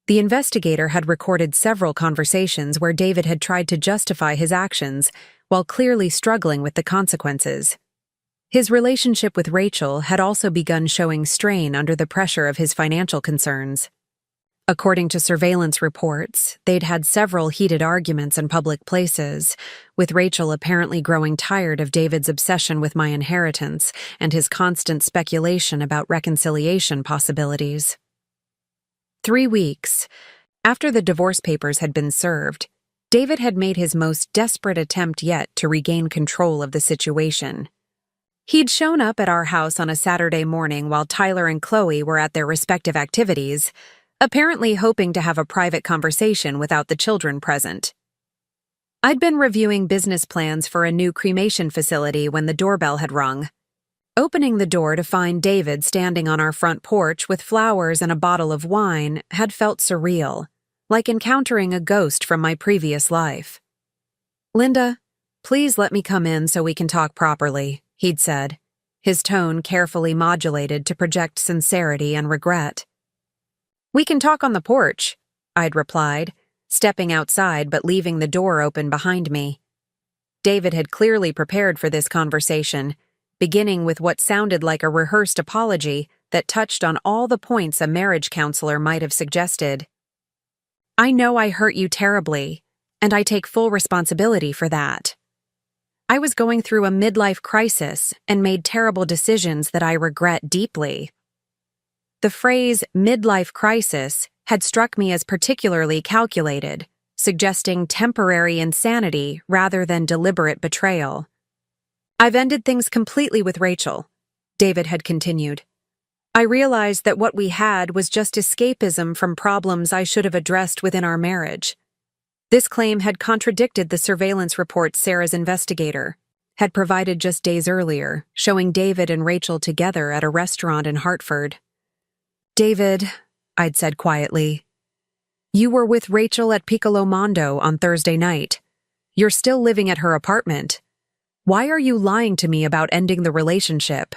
The investigator had recorded several conversations where David had tried to justify his actions while clearly struggling with the consequences. His relationship with Rachel had also begun showing strain under the pressure of his financial concerns. According to surveillance reports, they'd had several heated arguments in public places, with Rachel apparently growing tired of David's obsession with my inheritance and his constant speculation about reconciliation possibilities. 3 weeks after the divorce papers had been served, David had made his most desperate attempt yet to regain control of the situation. He'd shown up at our house on a Saturday morning while Tyler and Chloe were at their respective activities, apparently hoping to have a private conversation without the children present. I'd been reviewing business plans for a new cremation facility when the doorbell had rung. Opening the door to find David standing on our front porch with flowers and a bottle of wine had felt surreal, like encountering a ghost from my previous life. "Linda, please let me come in so we can talk properly," he'd said, his tone carefully modulated to project sincerity and regret. "We can talk on the porch," I'd replied, stepping outside but leaving the door open behind me. David had clearly prepared for this conversation, beginning with what sounded like a rehearsed apology that touched on all the points a marriage counselor might have suggested. "I know I hurt you terribly, and I take full responsibility for that. I was going through a midlife crisis and made terrible decisions that I regret deeply." The phrase midlife crisis had struck me as particularly calculated, suggesting temporary insanity rather than deliberate betrayal. "I've ended things completely with Rachel," David had continued. "I realized that what we had was just escapism from problems I should have addressed within our marriage." This claim had contradicted the surveillance reports Sarah's investigator had provided just days earlier, showing David and Rachel together at a restaurant in Hartford. "David," I'd said quietly, "you were with Rachel at Piccolo Mondo on Thursday night. You're still living at her apartment. Why are you lying to me about ending the relationship?"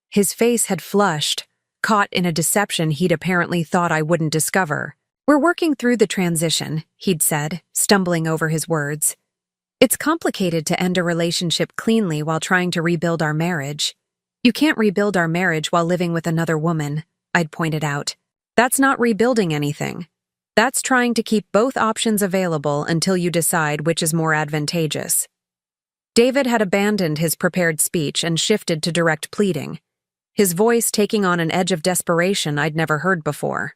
His face had flushed, caught in a deception he'd apparently thought I wouldn't discover. "We're working through the transition," he'd said, stumbling over his words. "It's complicated to end a relationship cleanly while trying to rebuild our marriage. You can't rebuild our marriage while living with another woman," I'd pointed out. "That's not rebuilding anything. That's trying to keep both options available until you decide which is more advantageous. David had abandoned his prepared speech and shifted to direct pleading, his voice taking on an edge of desperation I'd never heard before.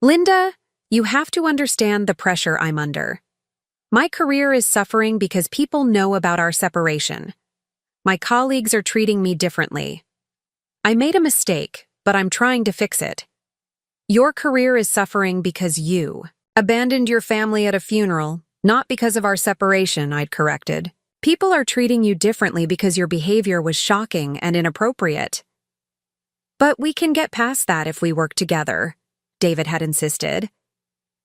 Linda, you have to understand the pressure I'm under. My career is suffering because people know about our separation. My colleagues are treating me differently. I made a mistake, but I'm trying to fix it. Your career is suffering because you abandoned your family at a funeral, not because of our separation, I'd corrected. People are treating you differently because your behavior was shocking and inappropriate. But we can get past that if we work together, David had insisted.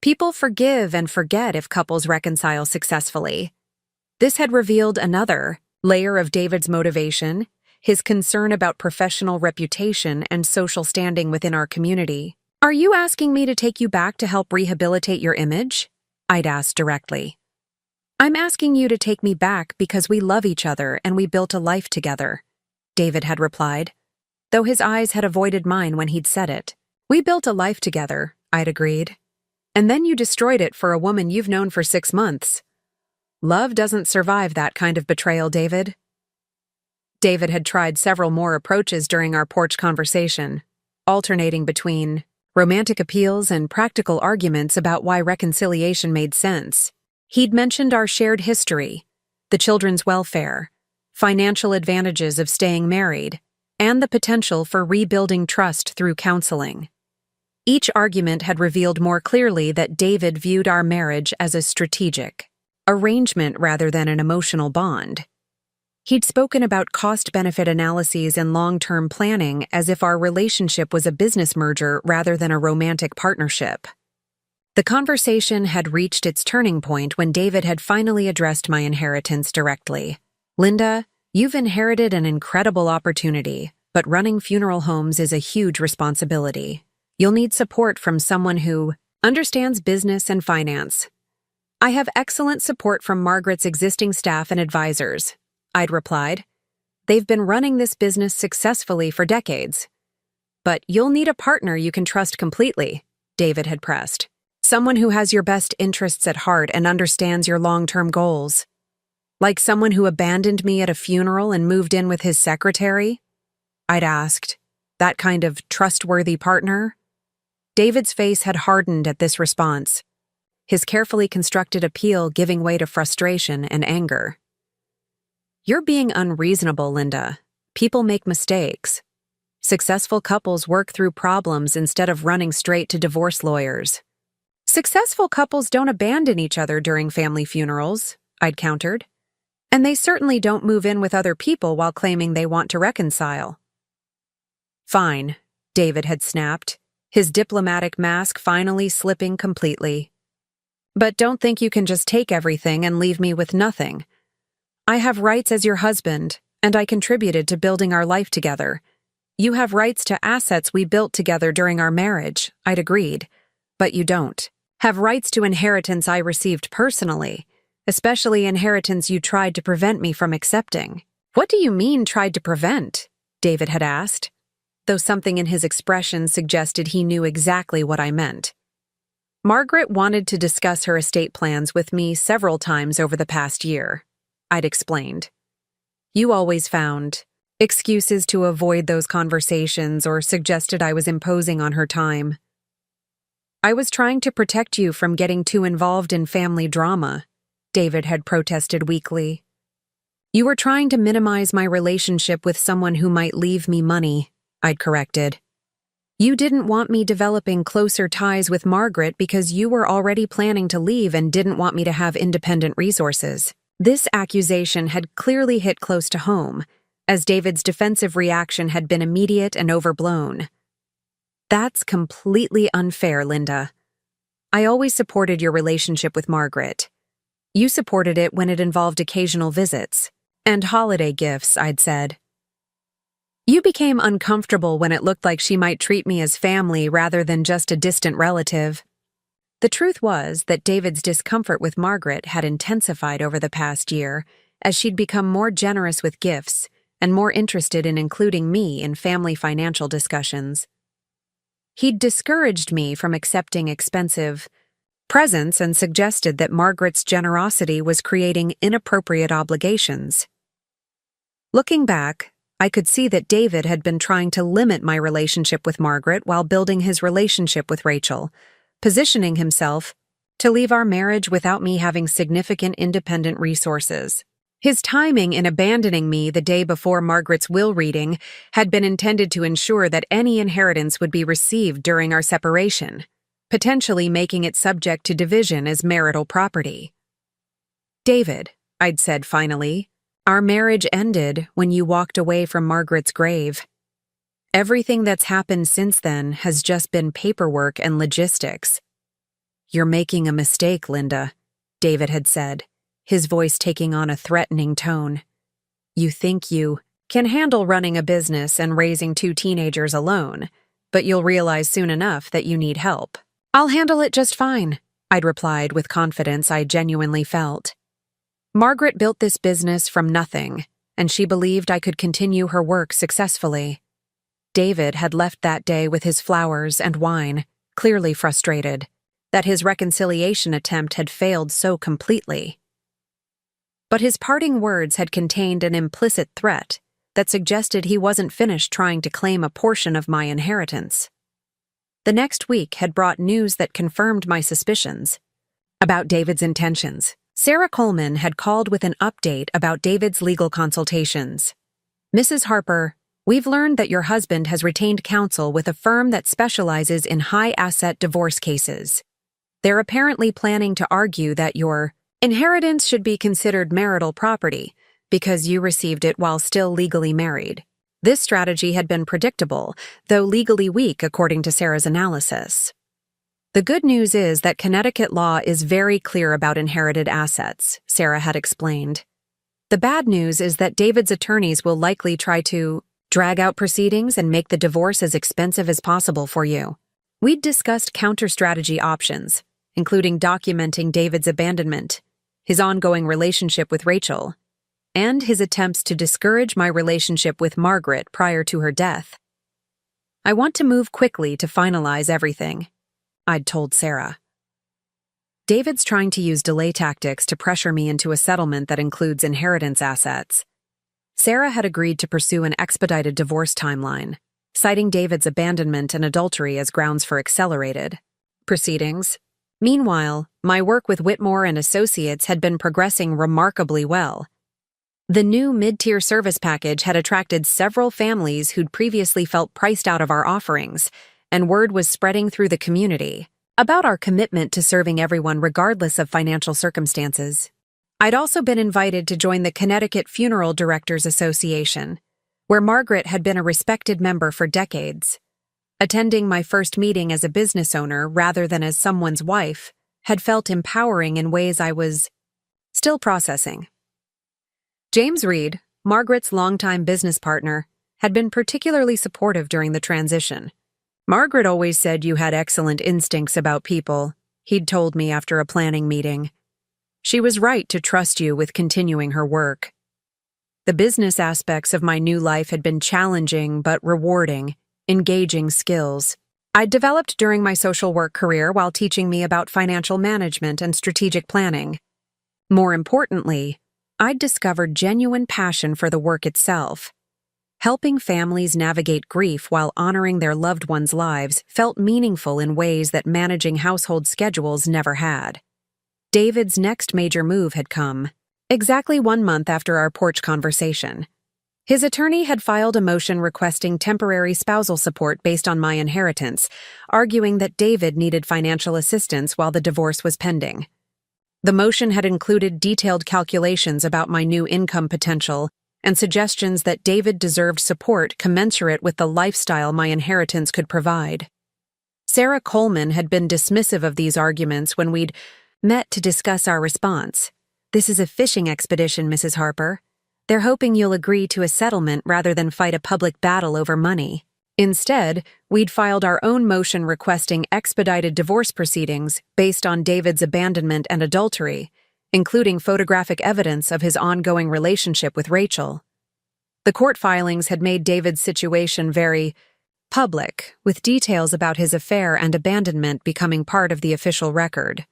People forgive and forget if couples reconcile successfully. This had revealed another layer of David's motivation, his concern about professional reputation and social standing within our community. Are you asking me to take you back to help rehabilitate your image? I'd asked directly. I'm asking you to take me back because we love each other and we built a life together, David had replied, though his eyes had avoided mine when he'd said it. We built a life together, I'd agreed. And then you destroyed it for a woman you've known for 6 months. Love doesn't survive that kind of betrayal, David. David had tried several more approaches during our porch conversation, alternating between romantic appeals and practical arguments about why reconciliation made sense. He'd mentioned our shared history, the children's welfare, financial advantages of staying married, and the potential for rebuilding trust through counseling. Each argument had revealed more clearly that David viewed our marriage as a strategic arrangement rather than an emotional bond. He'd spoken about cost-benefit analyses and long-term planning as if our relationship was a business merger rather than a romantic partnership. The conversation had reached its turning point when David had finally addressed my inheritance directly. Linda, you've inherited an incredible opportunity, but running funeral homes is a huge responsibility. You'll need support from someone who understands business and finance. I have excellent support from Margaret's existing staff and advisors, I'd replied. They've been running this business successfully for decades. But you'll need a partner you can trust completely, David had pressed. Someone who has your best interests at heart and understands your long-term goals. Like someone who abandoned me at a funeral and moved in with his secretary? I'd asked. That kind of trustworthy partner? David's face had hardened at this response, his carefully constructed appeal giving way to frustration and anger. You're being unreasonable, Linda. People make mistakes. Successful couples work through problems instead of running straight to divorce lawyers. Successful couples don't abandon each other during family funerals, I'd countered. And they certainly don't move in with other people while claiming they want to reconcile. Fine, David had snapped, his diplomatic mask finally slipping completely. But don't think you can just take everything and leave me with nothing. I have rights as your husband, and I contributed to building our life together. You have rights to assets we built together during our marriage, I'd agreed. But you don't have rights to inheritance I received personally, especially inheritance you tried to prevent me from accepting. What do you mean tried to prevent? David had asked, though something in his expression suggested he knew exactly what I meant. Margaret wanted to discuss her estate plans with me several times over the past year, I'd explained. You always found excuses to avoid those conversations or suggested I was imposing on her time. I was trying to protect you from getting too involved in family drama, David had protested weakly. You were trying to minimize my relationship with someone who might leave me money, I'd corrected. You didn't want me developing closer ties with Margaret because you were already planning to leave and didn't want me to have independent resources. This accusation had clearly hit close to home, as David's defensive reaction had been immediate and overblown. That's completely unfair, Linda. I always supported your relationship with Margaret. You supported it when it involved occasional visits and holiday gifts, I'd said. You became uncomfortable when it looked like she might treat me as family rather than just a distant relative. The truth was that David's discomfort with Margaret had intensified over the past year as she'd become more generous with gifts and more interested in including me in family financial discussions. He'd discouraged me from accepting expensive presents and suggested that Margaret's generosity was creating inappropriate obligations. Looking back, I could see that David had been trying to limit my relationship with Margaret while building his relationship with Rachel, positioning himself to leave our marriage without me having significant independent resources. His timing in abandoning me the day before Margaret's will reading had been intended to ensure that any inheritance would be received during our separation, potentially making it subject to division as marital property. "David," I'd said finally, "our marriage ended when you walked away from Margaret's grave. Everything that's happened since then has just been paperwork and logistics." "You're making a mistake, Linda," David had said, his voice taking on a threatening tone. "You think you can handle running a business and raising 2 teenagers alone, but you'll realize soon enough that you need help." "I'll handle it just fine," I'd replied with confidence I genuinely felt. Margaret built this business from nothing, and she believed I could continue her work successfully. David had left that day with his flowers and wine, clearly frustrated that his reconciliation attempt had failed so completely. But his parting words had contained an implicit threat that suggested he wasn't finished trying to claim a portion of my inheritance. The next week had brought news that confirmed my suspicions about David's intentions. Sarah Coleman had called with an update about David's legal consultations. "Mrs. Harper, we've learned that your husband has retained counsel with a firm that specializes in high-asset divorce cases. They're apparently planning to argue that your inheritance should be considered marital property because you received it while still legally married." This strategy had been predictable, though legally weak according to Sarah's analysis. "The good news is that Connecticut law is very clear about inherited assets," Sarah had explained. "The bad news is that David's attorneys will likely try to drag out proceedings and make the divorce as expensive as possible for you." We'd discussed counter-strategy options, including documenting David's abandonment, his ongoing relationship with Rachel, and his attempts to discourage my relationship with Margaret prior to her death. "I want to move quickly to finalize everything," I'd told Sarah. "David's trying to use delay tactics to pressure me into a settlement that includes inheritance assets." Sarah had agreed to pursue an expedited divorce timeline, citing David's abandonment and adultery as grounds for accelerated proceedings. Meanwhile, my work with Whitmore and Associates had been progressing remarkably well. The new mid-tier service package had attracted several families who'd previously felt priced out of our offerings, and word was spreading through the community about our commitment to serving everyone regardless of financial circumstances. I'd also been invited to join the Connecticut Funeral Directors Association, where Margaret had been a respected member for decades. Attending my first meeting as a business owner rather than as someone's wife had felt empowering in ways I was still processing. James Reed, Margaret's longtime business partner, had been particularly supportive during the transition. "Margaret always said you had excellent instincts about people," he'd told me after a planning meeting. "She was right to trust you with continuing her work." The business aspects of my new life had been challenging but rewarding, engaging skills I'd developed during my social work career while teaching me about financial management and strategic planning. More importantly, I'd discovered genuine passion for the work itself. Helping families navigate grief while honoring their loved ones' lives felt meaningful in ways that managing household schedules never had. David's next major move had come, exactly 1 month after our porch conversation. His attorney had filed a motion requesting temporary spousal support based on my inheritance, arguing that David needed financial assistance while the divorce was pending. The motion had included detailed calculations about my new income potential and suggestions that David deserved support commensurate with the lifestyle my inheritance could provide. Sarah Coleman had been dismissive of these arguments when we'd met to discuss our response. "This is a fishing expedition, Mrs. Harper. They're hoping you'll agree to a settlement rather than fight a public battle over money." Instead, we'd filed our own motion requesting expedited divorce proceedings based on David's abandonment and adultery, including photographic evidence of his ongoing relationship with Rachel. The court filings had made David's situation very public, with details about his affair and abandonment becoming part of the official record.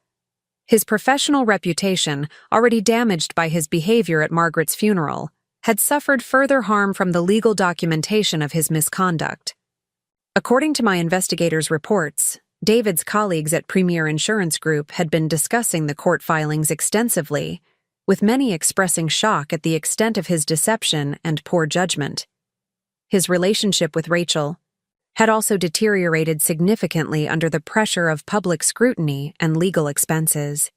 His professional reputation, already damaged by his behavior at Margaret's funeral, had suffered further harm from the legal documentation of his misconduct. According to my investigators' reports, David's colleagues at Premier Insurance Group had been discussing the court filings extensively, with many expressing shock at the extent of his deception and poor judgment. His relationship with Rachel had also deteriorated significantly under the pressure of public scrutiny and legal expenses.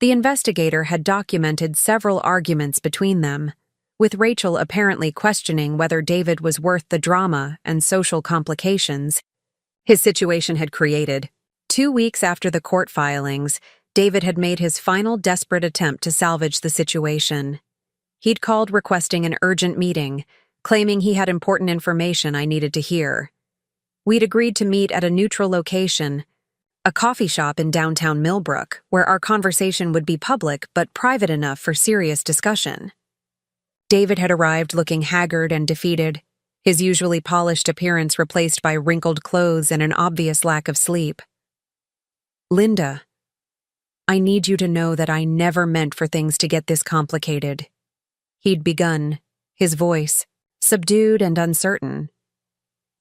The investigator had documented several arguments between them, with Rachel apparently questioning whether David was worth the drama and social complications his situation had created. 2 weeks after the court filings, David had made his final desperate attempt to salvage the situation. He'd called requesting an urgent meeting, claiming he had important information I needed to hear. We'd agreed to meet at a neutral location, a coffee shop in downtown Millbrook, where our conversation would be public but private enough for serious discussion. David had arrived looking haggard and defeated, his usually polished appearance replaced by wrinkled clothes and an obvious lack of sleep. "Linda, I need you to know that I never meant for things to get this complicated." He'd begun, his voice subdued and uncertain.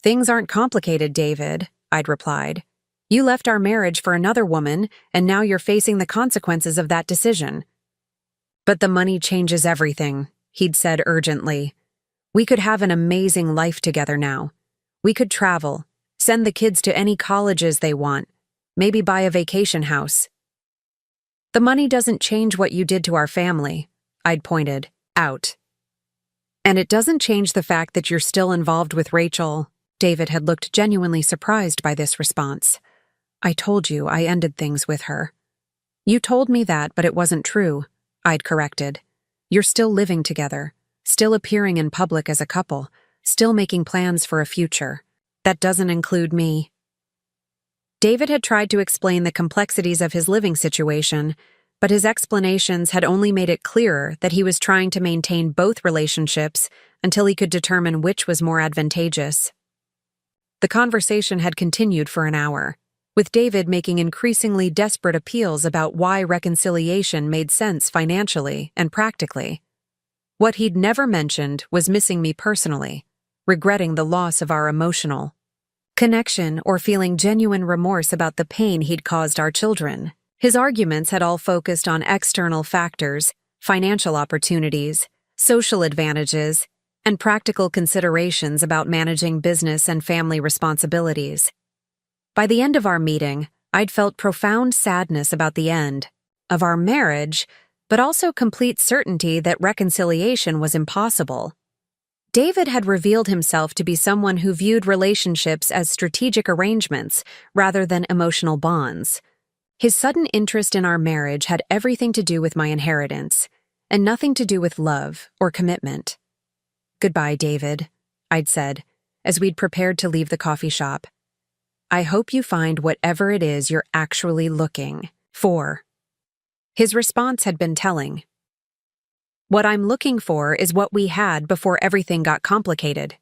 "Things aren't complicated, David," I'd replied. "You left our marriage for another woman, and now you're facing the consequences of that decision." "But the money changes everything," he'd said urgently. "We could have an amazing life together now. We could travel, send the kids to any colleges they want, maybe buy a vacation house." "The money doesn't change what you did to our family," I'd pointed out. "And it doesn't change the fact that you're still involved with Rachel." David had looked genuinely surprised by this response. "I told you I ended things with her." "You told me that, but it wasn't true," I'd corrected. "You're still living together, still appearing in public as a couple, still making plans for a future. That doesn't include me." David had tried to explain the complexities of his living situation, but his explanations had only made it clearer that he was trying to maintain both relationships until he could determine which was more advantageous. The conversation had continued for an hour, with David making increasingly desperate appeals about why reconciliation made sense financially and practically. What he'd never mentioned was missing me personally, regretting the loss of our emotional connection or feeling genuine remorse about the pain he'd caused our children. His arguments had all focused on external factors, financial opportunities, social advantages, and practical considerations about managing business and family responsibilities. By the end of our meeting, I'd felt profound sadness about the end of our marriage, but also complete certainty that reconciliation was impossible. David had revealed himself to be someone who viewed relationships as strategic arrangements rather than emotional bonds. His sudden interest in our marriage had everything to do with my inheritance, and nothing to do with love or commitment. "Goodbye, David," I'd said, as we'd prepared to leave the coffee shop. "I hope you find whatever it is you're actually looking for." His response had been telling. "What I'm looking for is what we had before everything got complicated.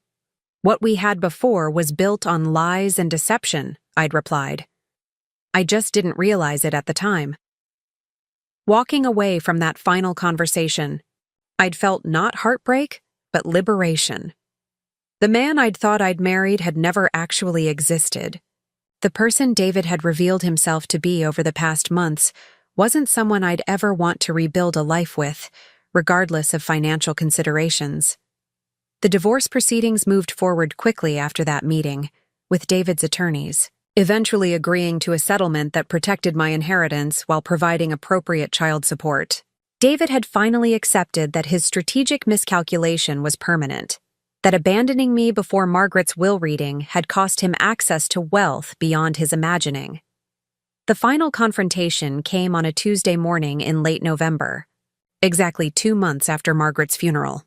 What we had before was built on lies and deception," I'd replied. "I just didn't realize it at the time." Walking away from that final conversation, I'd felt not heartbreak, but liberation. The man I'd thought I'd married had never actually existed. The person David had revealed himself to be over the past months wasn't someone I'd ever want to rebuild a life with, regardless of financial considerations. The divorce proceedings moved forward quickly after that meeting, with David's attorneys eventually agreeing to a settlement that protected my inheritance while providing appropriate child support. David had finally accepted that his strategic miscalculation was permanent, that abandoning me before Margaret's will reading had cost him access to wealth beyond his imagining. The final confrontation came on a Tuesday morning in late November, exactly 2 months after Margaret's funeral.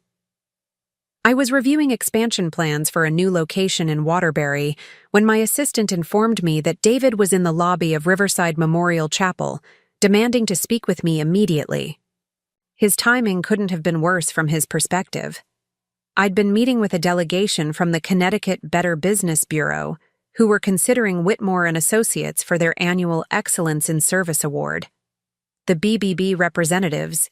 I was reviewing expansion plans for a new location in Waterbury when my assistant informed me that David was in the lobby of Riverside Memorial Chapel, demanding to speak with me immediately. His timing couldn't have been worse from his perspective. I'd been meeting with a delegation from the Connecticut Better Business Bureau, who were considering Whitmore and Associates for their annual Excellence in Service Award. The BBB representatives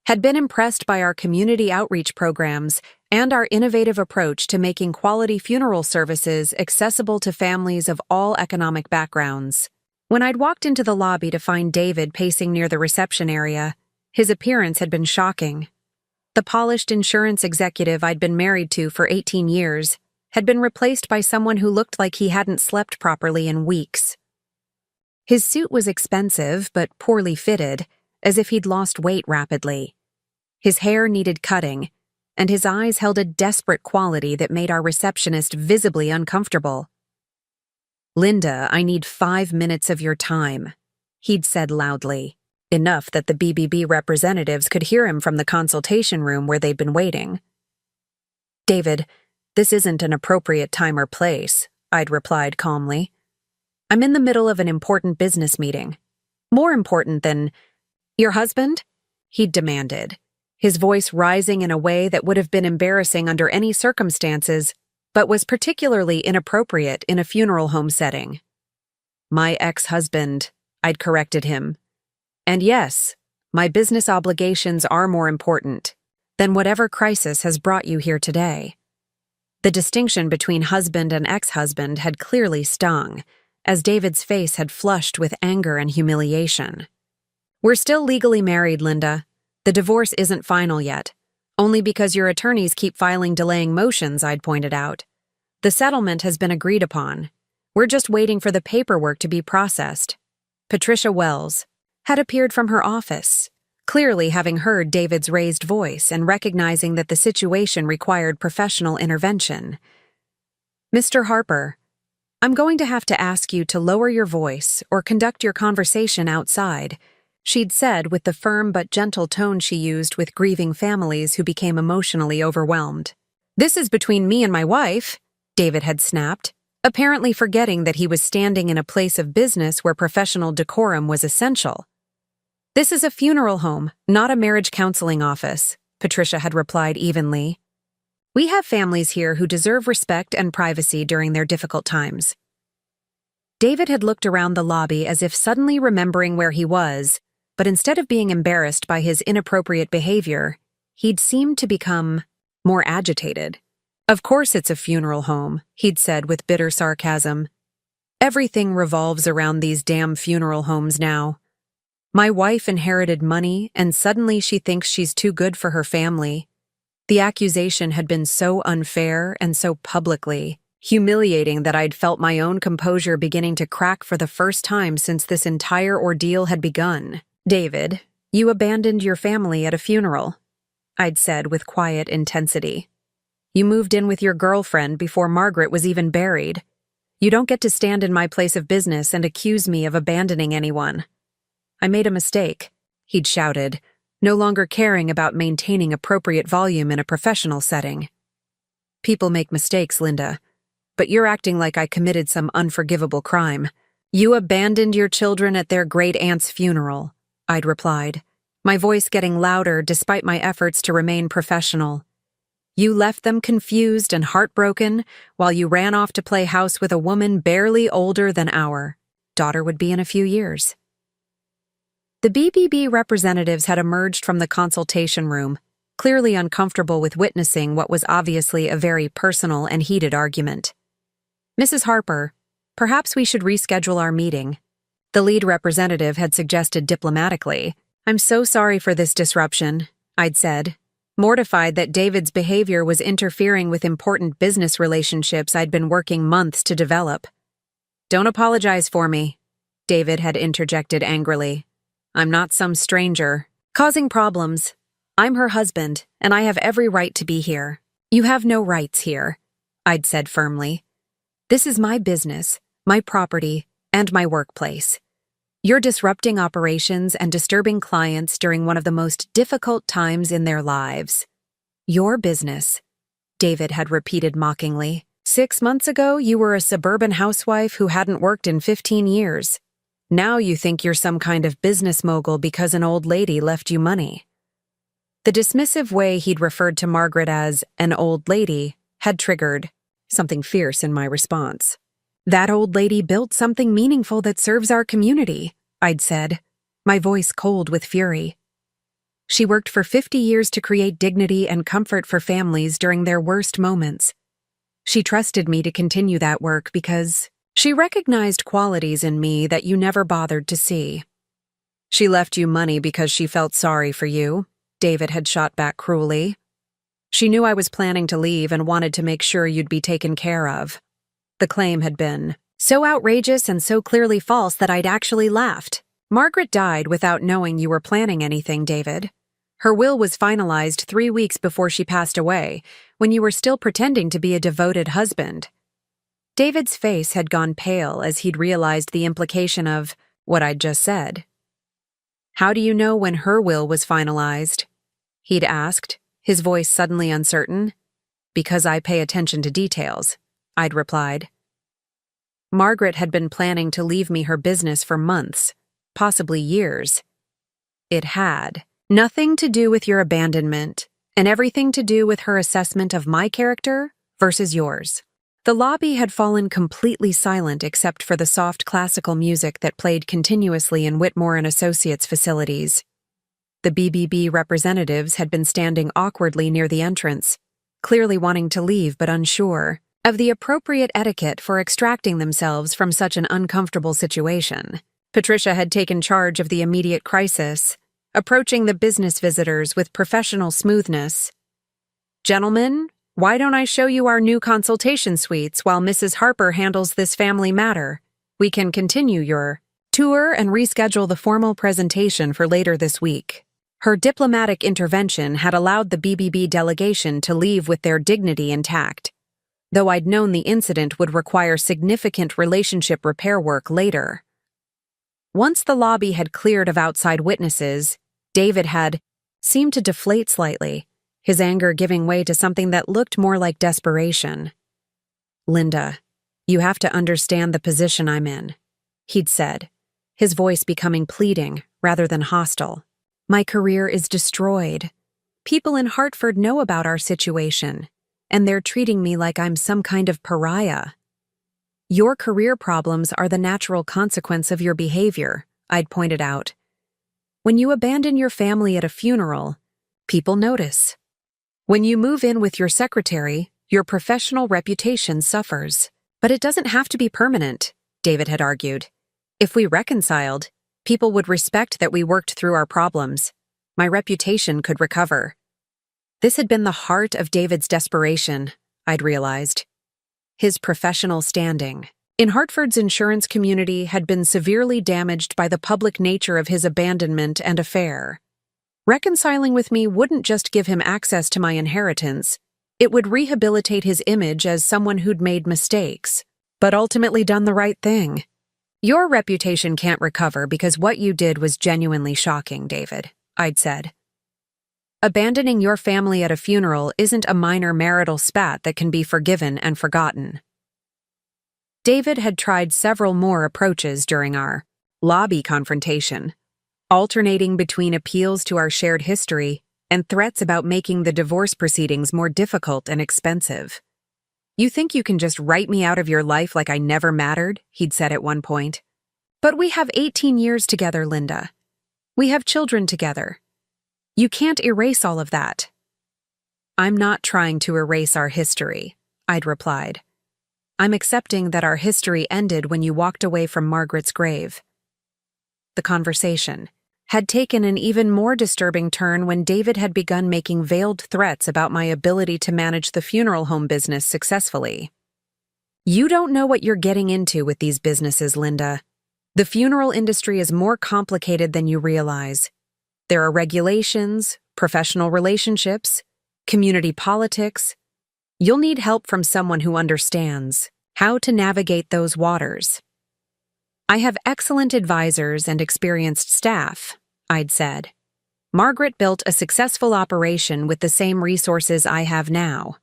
had been impressed by our community outreach programs and our innovative approach to making quality funeral services accessible to families of all economic backgrounds. When I'd walked into the lobby to find David pacing near the reception area, his appearance had been shocking. The polished insurance executive I'd been married to for 18 years had been replaced by someone who looked like he hadn't slept properly in weeks. His suit was expensive but poorly fitted, as if he'd lost weight rapidly. His hair needed cutting, and his eyes held a desperate quality that made our receptionist visibly uncomfortable. "Linda, I need 5 minutes of your time," he'd said loudly, enough that the BBB representatives could hear him from the consultation room where they'd been waiting. "David, this isn't an appropriate time or place," I'd replied calmly. "I'm in the middle of an important business meeting. More important than—" "Your husband?" he'd demanded, his voice rising in a way that would have been embarrassing under any circumstances, but was particularly inappropriate in a funeral home setting. "My ex-husband," I'd corrected him. "And yes, my business obligations are more important than whatever crisis has brought you here today." The distinction between husband and ex-husband had clearly stung, as David's face had flushed with anger and humiliation. "We're still legally married, Linda. The divorce isn't final yet, only because your attorneys keep filing delaying motions," I'd pointed out. "The settlement has been agreed upon. We're just waiting for the paperwork to be processed." Patricia Wells had appeared from her office, clearly having heard David's raised voice and recognizing that the situation required professional intervention. "Mr. Harper, I'm going to have to ask you to lower your voice or conduct your conversation outside," she'd said with the firm but gentle tone she used with grieving families who became emotionally overwhelmed. "This is between me and my wife," David had snapped, apparently forgetting that he was standing in a place of business where professional decorum was essential. "This is a funeral home, not a marriage counseling office," Patricia had replied evenly. "We have families here who deserve respect and privacy during their difficult times." David had looked around the lobby as if suddenly remembering where he was, but instead of being embarrassed by his inappropriate behavior, he'd seemed to become more agitated. "Of course it's a funeral home," he'd said with bitter sarcasm. "Everything revolves around these damn funeral homes now. My wife inherited money, and suddenly she thinks she's too good for her family." The accusation had been so unfair and so publicly humiliating that I'd felt my own composure beginning to crack for the first time since this entire ordeal had begun. "David, you abandoned your family at a funeral," I'd said with quiet intensity. "You moved in with your girlfriend before Margaret was even buried. You don't get to stand in my place of business and accuse me of abandoning anyone." "I made a mistake," he'd shouted, no longer caring about maintaining appropriate volume in a professional setting. "People make mistakes, Linda, but you're acting like I committed some unforgivable crime. You abandoned your children at their great-aunt's funeral," I'd replied, my voice getting louder despite my efforts to remain professional. "You left them confused and heartbroken while you ran off to play house with a woman barely older than our daughter would be in a few years." The BBB representatives had emerged from the consultation room, clearly uncomfortable with witnessing what was obviously a very personal and heated argument. "Mrs. Harper, perhaps we should reschedule our meeting," the lead representative had suggested diplomatically. "I'm so sorry for this disruption," I'd said, mortified that David's behavior was interfering with important business relationships I'd been working months to develop. "Don't apologize for me," David had interjected angrily. "I'm not some stranger causing problems. I'm her husband, and I have every right to be here." "You have no rights here," I'd said firmly. "This is my business, my property, and my workplace. You're disrupting operations and disturbing clients during one of the most difficult times in their lives." "Your business," David had repeated mockingly. 6 months ago, you were a suburban housewife who hadn't worked in 15 years. Now you think you're some kind of business mogul because an old lady left you money." The dismissive way he'd referred to Margaret as an old lady had triggered something fierce in my response. That old lady built something meaningful that serves our community, I'd said, my voice cold with fury. She worked for 50 years to create dignity and comfort for families during their worst moments. She trusted me to continue that work because she recognized qualities in me that you never bothered to see. She left you money because she felt sorry for you, David had shot back cruelly. She knew I was planning to leave and wanted to make sure you'd be taken care of. The claim had been so outrageous and so clearly false that I'd actually laughed. Margaret died without knowing you were planning anything, David. Her will was finalized 3 weeks before she passed away, when you were still pretending to be a devoted husband. David's face had gone pale as he'd realized the implication of what I'd just said. How do you know when her will was finalized? He'd asked, his voice suddenly uncertain. Because I pay attention to details, I'd replied. Margaret had been planning to leave me her business for months, possibly years. It had nothing to do with your abandonment, and everything to do with her assessment of my character versus yours. The lobby had fallen completely silent except for the soft classical music that played continuously in Whitmore and Associates facilities. The BBB representatives had been standing awkwardly near the entrance, clearly wanting to leave but unsure of the appropriate etiquette for extracting themselves from such an uncomfortable situation. Patricia had taken charge of the immediate crisis, approaching the business visitors with professional smoothness. Gentlemen, why don't I show you our new consultation suites while Mrs. Harper handles this family matter? We can continue your tour and reschedule the formal presentation for later this week. Her diplomatic intervention had allowed the BBB delegation to leave with their dignity intact, though I'd known the incident would require significant relationship repair work later. Once the lobby had cleared of outside witnesses, David had seemed to deflate slightly, his anger giving way to something that looked more like desperation. Linda, you have to understand the position I'm in, he'd said, his voice becoming pleading rather than hostile. My career is destroyed. People in Hartford know about our situation, and they're treating me like I'm some kind of pariah. Your career problems are the natural consequence of your behavior, I'd pointed out. When you abandon your family at a funeral, people notice. When you move in with your secretary, your professional reputation suffers. But it doesn't have to be permanent, David had argued. If we reconciled, people would respect that we worked through our problems. My reputation could recover. This had been the heart of David's desperation, I'd realized. His professional standing in Hartford's insurance community had been severely damaged by the public nature of his abandonment and affair. Reconciling with me wouldn't just give him access to my inheritance, it would rehabilitate his image as someone who'd made mistakes, but ultimately done the right thing. Your reputation can't recover because what you did was genuinely shocking, David, I'd said. Abandoning your family at a funeral isn't a minor marital spat that can be forgiven and forgotten. David had tried several more approaches during our lobby confrontation, alternating between appeals to our shared history and threats about making the divorce proceedings more difficult and expensive. You think you can just write me out of your life like I never mattered, he'd said at one point. But we have 18 years together, Linda. We have children together. You can't erase all of that. I'm not trying to erase our history, I'd replied. I'm accepting that our history ended when you walked away from Margaret's grave. The conversation had taken an even more disturbing turn when David had begun making veiled threats about my ability to manage the funeral home business successfully. You don't know what you're getting into with these businesses, Linda. The funeral industry is more complicated than you realize. There are regulations, professional relationships, community politics. You'll need help from someone who understands how to navigate those waters. I have excellent advisors and experienced staff, I'd said. Margaret built a successful operation with the same resources I have now.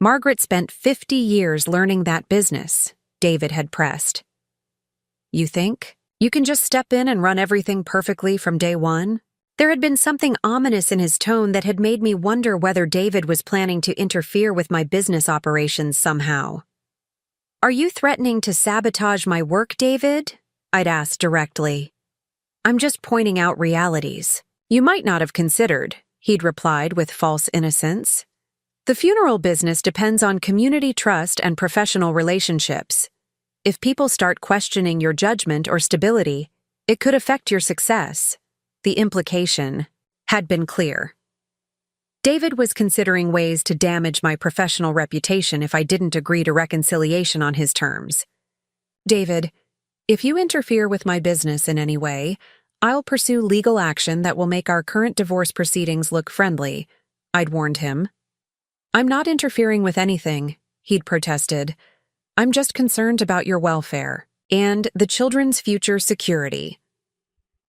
Margaret spent 50 years learning that business, David had pressed. You think? You can just step in and run everything perfectly from day one? There had been something ominous in his tone that had made me wonder whether David was planning to interfere with my business operations somehow. "Are you threatening to sabotage my work, David?" I'd asked directly. "I'm just pointing out realities. You might not have considered," he'd replied with false innocence. "The funeral business depends on community trust and professional relationships. If people start questioning your judgment or stability, it could affect your success." The implication had been clear. David was considering ways to damage my professional reputation if I didn't agree to reconciliation on his terms. "David, if you interfere with my business in any way, I'll pursue legal action that will make our current divorce proceedings look friendly," I'd warned him. "I'm not interfering with anything," he'd protested. "I'm just concerned about your welfare and the children's future security."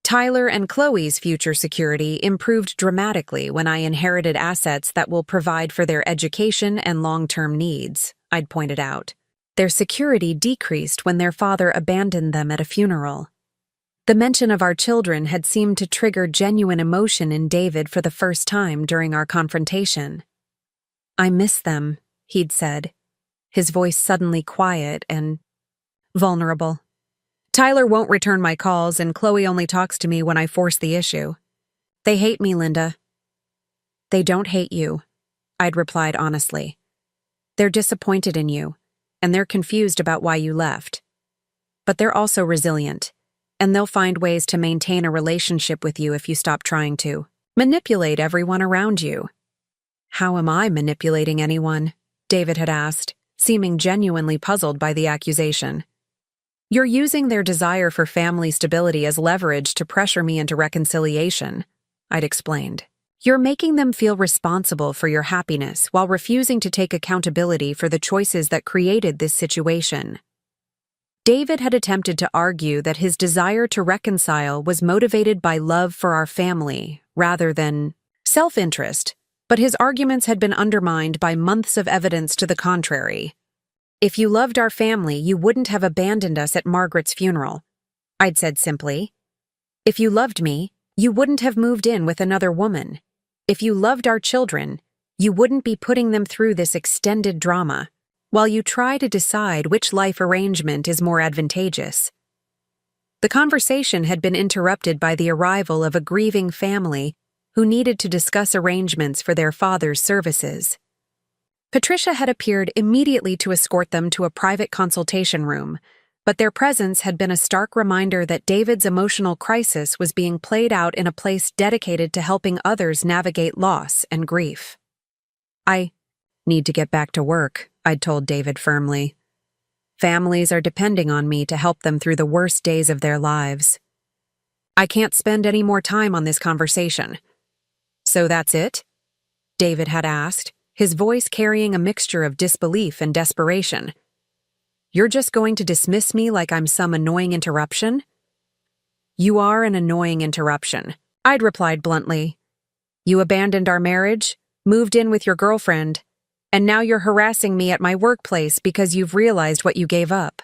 Tyler and Chloe's future security improved dramatically when I inherited assets that will provide for their education and long-term needs, I'd pointed out. Their security decreased when their father abandoned them at a funeral. The mention of our children had seemed to trigger genuine emotion in David for the first time during our confrontation. "I miss them," he'd said, his voice suddenly quiet and vulnerable. "Tyler won't return my calls, and Chloe only talks to me when I force the issue. They hate me, Linda." "They don't hate you," I'd replied honestly. "They're disappointed in you, and they're confused about why you left. But they're also resilient, and they'll find ways to maintain a relationship with you if you stop trying to manipulate everyone around you." "How am I manipulating anyone?" David had asked, seeming genuinely puzzled by the accusation. "You're using their desire for family stability as leverage to pressure me into reconciliation," I'd explained. "You're making them feel responsible for your happiness while refusing to take accountability for the choices that created this situation." David had attempted to argue that his desire to reconcile was motivated by love for our family rather than self-interest, but his arguments had been undermined by months of evidence to the contrary. "If you loved our family, you wouldn't have abandoned us at Margaret's funeral," I'd said simply. "If you loved me, you wouldn't have moved in with another woman. If you loved our children, you wouldn't be putting them through this extended drama, while you try to decide which life arrangement is more advantageous." The conversation had been interrupted by the arrival of a grieving family who needed to discuss arrangements for their father's services. Patricia had appeared immediately to escort them to a private consultation room, but their presence had been a stark reminder that David's emotional crisis was being played out in a place dedicated to helping others navigate loss and grief. "I need to get back to work," I'd told David firmly. "Families are depending on me to help them through the worst days of their lives. I can't spend any more time on this conversation." "So that's it?" David had asked, his voice carrying a mixture of disbelief and desperation. "You're just going to dismiss me like I'm some annoying interruption?" "You are an annoying interruption," I'd replied bluntly. "You abandoned our marriage, moved in with your girlfriend, and now you're harassing me at my workplace because you've realized what you gave up."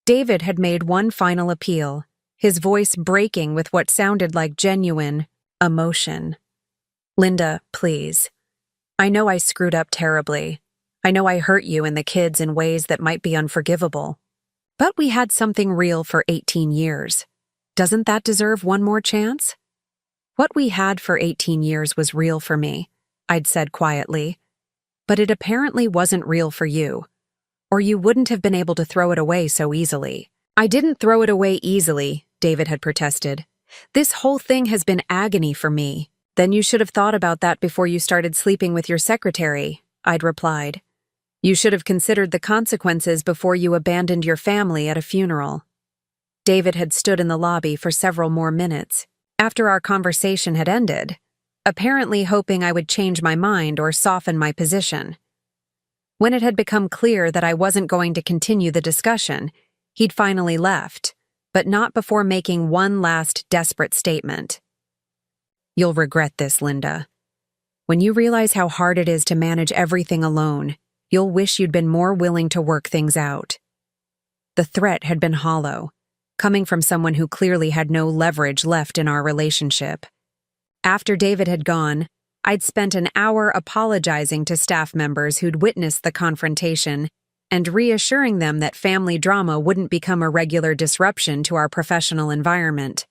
David had made one final appeal, his voice breaking with what sounded like genuine emotion. "Linda, please. I know I screwed up terribly. I know I hurt you and the kids in ways that might be unforgivable. But we had something real for 18 years. Doesn't that deserve one more chance?" "What we had for 18 years was real for me," I'd said quietly. "But it apparently wasn't real for you, or you wouldn't have been able to throw it away so easily." "I didn't throw it away easily," David had protested. "This whole thing has been agony for me." "Then you should have thought about that before you started sleeping with your secretary," I'd replied. "You should have considered the consequences before you abandoned your family at a funeral." David had stood in the lobby for several more minutes, after our conversation had ended, apparently hoping I would change my mind or soften my position. When it had become clear that I wasn't going to continue the discussion, he'd finally left, but not before making one last desperate statement. "You'll regret this, Linda. When you realize how hard it is to manage everything alone, you'll wish you'd been more willing to work things out." The threat had been hollow, coming from someone who clearly had no leverage left in our relationship. After David had gone, I'd spent an hour apologizing to staff members who'd witnessed the confrontation and reassuring them that family drama wouldn't become a regular disruption to our professional environment.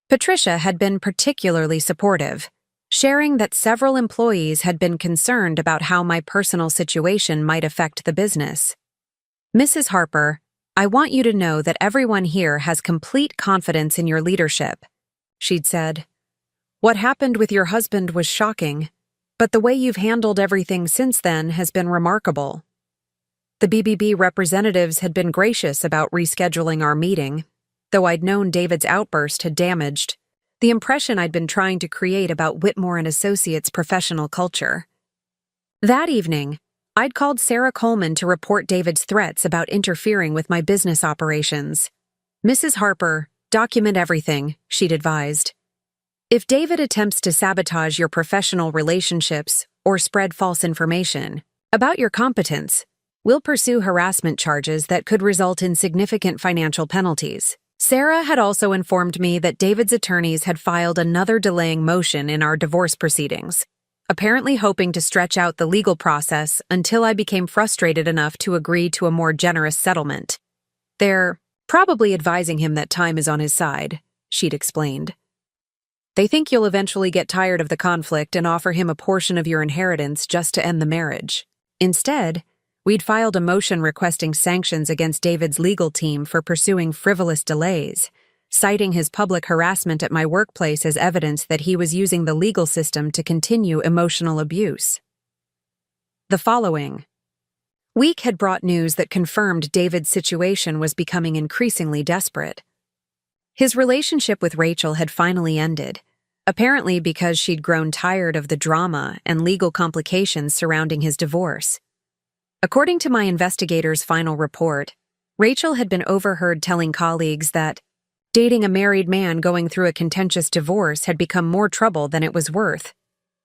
Patricia had been particularly supportive, sharing that several employees had been concerned about how my personal situation might affect the business. "Mrs. Harper, I want you to know that everyone here has complete confidence in your leadership," she'd said. "What happened with your husband was shocking, but the way you've handled everything since then has been remarkable." The BBB representatives had been gracious about rescheduling our meeting, though I'd known David's outburst had damaged the impression I'd been trying to create about Whitmore & Associates' professional culture. That evening, I'd called Sarah Coleman to report David's threats about interfering with my business operations. "Mrs. Harper, document everything," she'd advised. "If David attempts to sabotage your professional relationships or spread false information about your competence, we'll pursue harassment charges that could result in significant financial penalties." Sarah had also informed me that David's attorneys had filed another delaying motion in our divorce proceedings, apparently hoping to stretch out the legal process until I became frustrated enough to agree to a more generous settlement. "They're probably advising him that time is on his side," she'd explained. "They think you'll eventually get tired of the conflict and offer him a portion of your inheritance just to end the marriage." Instead, we'd filed a motion requesting sanctions against David's legal team for pursuing frivolous delays, citing his public harassment at my workplace as evidence that he was using the legal system to continue emotional abuse. The following week had brought news that confirmed David's situation was becoming increasingly desperate. His relationship with Rachel had finally ended, apparently because she'd grown tired of the drama and legal complications surrounding his divorce. According to my investigator's final report, Rachel had been overheard telling colleagues that dating a married man going through a contentious divorce had become more trouble than it was worth,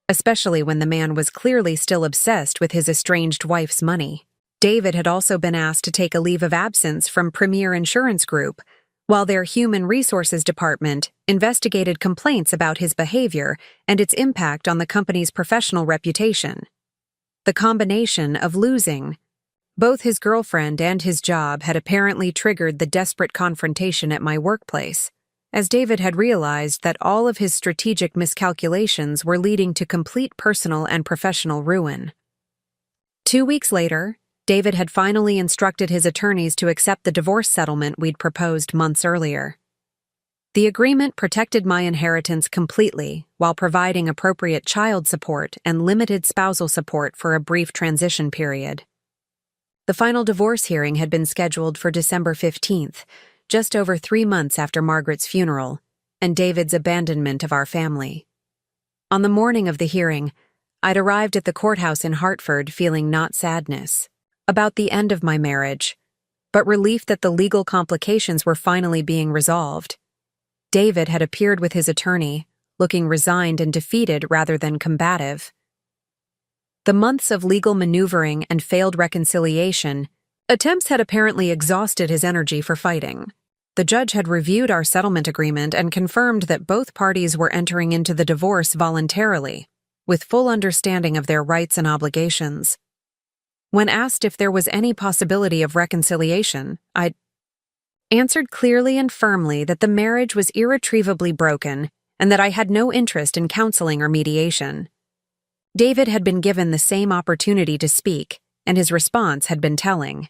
especially when the man was clearly still obsessed with his estranged wife's money. David had also been asked to take a leave of absence from Premier Insurance Group, while their Human Resources Department investigated complaints about his behavior and its impact on the company's professional reputation. The combination of losing both his girlfriend and his job had apparently triggered the desperate confrontation at my workplace, as David had realized that all of his strategic miscalculations were leading to complete personal and professional ruin. 2 weeks later, David had finally instructed his attorneys to accept the divorce settlement we'd proposed months earlier. The agreement protected my inheritance completely while providing appropriate child support and limited spousal support for a brief transition period. The final divorce hearing had been scheduled for December 15th, just over 3 months after Margaret's funeral and David's abandonment of our family. On the morning of the hearing, I'd arrived at the courthouse in Hartford feeling not sadness about the end of my marriage, but relief that the legal complications were finally being resolved. David had appeared with his attorney, looking resigned and defeated rather than combative. The months of legal maneuvering and failed reconciliation attempts had apparently exhausted his energy for fighting. The judge had reviewed our settlement agreement and confirmed that both parties were entering into the divorce voluntarily, with full understanding of their rights and obligations. When asked if there was any possibility of reconciliation, I answered clearly and firmly that the marriage was irretrievably broken and that I had no interest in counseling or mediation. David had been given the same opportunity to speak, and his response had been telling.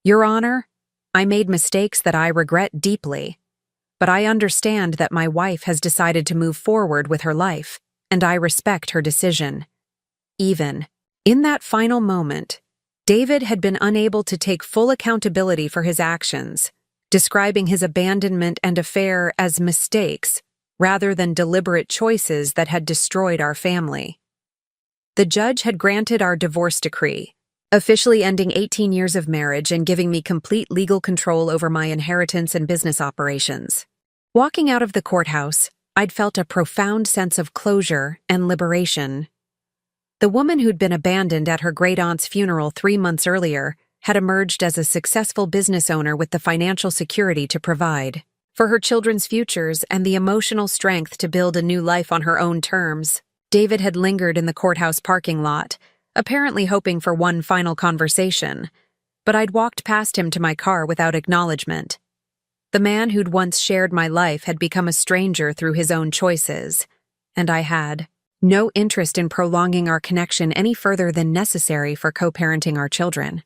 "Your Honor, I made mistakes that I regret deeply, but I understand that my wife has decided to move forward with her life, and I respect her decision." Even in that final moment, David had been unable to take full accountability for his actions, describing his abandonment and affair as mistakes rather than deliberate choices that had destroyed our family. The judge had granted our divorce decree, officially ending 18 years of marriage and giving me complete legal control over my inheritance and business operations. Walking out of the courthouse, I'd felt a profound sense of closure and liberation. The woman who'd been abandoned at her great-aunt's funeral 3 months earlier had emerged as a successful business owner with the financial security to provide for her children's futures and the emotional strength to build a new life on her own terms. David had lingered in the courthouse parking lot, apparently hoping for one final conversation, but I'd walked past him to my car without acknowledgement. The man who'd once shared my life had become a stranger through his own choices, and I had no interest in prolonging our connection any further than necessary for co-parenting our children.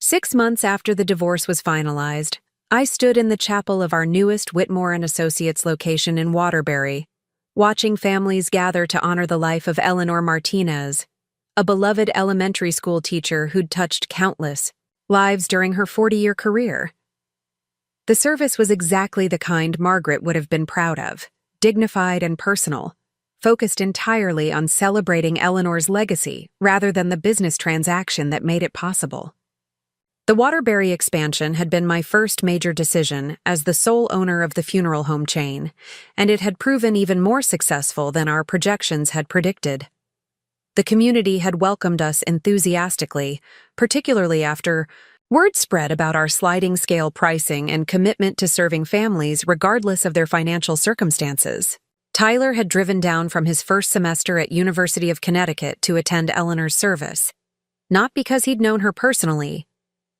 6 months after the divorce was finalized, I stood in the chapel of our newest Whitmore & Associates location in Waterbury, watching families gather to honor the life of Eleanor Martinez, a beloved elementary school teacher who'd touched countless lives during her 40-year career. The service was exactly the kind Margaret would have been proud of, dignified and personal, focused entirely on celebrating Eleanor's legacy rather than the business transaction that made it possible. The Waterbury expansion had been my first major decision as the sole owner of the funeral home chain, and it had proven even more successful than our projections had predicted. The community had welcomed us enthusiastically, particularly after word spread about our sliding scale pricing and commitment to serving families regardless of their financial circumstances. Tyler had driven down from his first semester at University of Connecticut to attend Eleanor's service, not because he'd known her personally,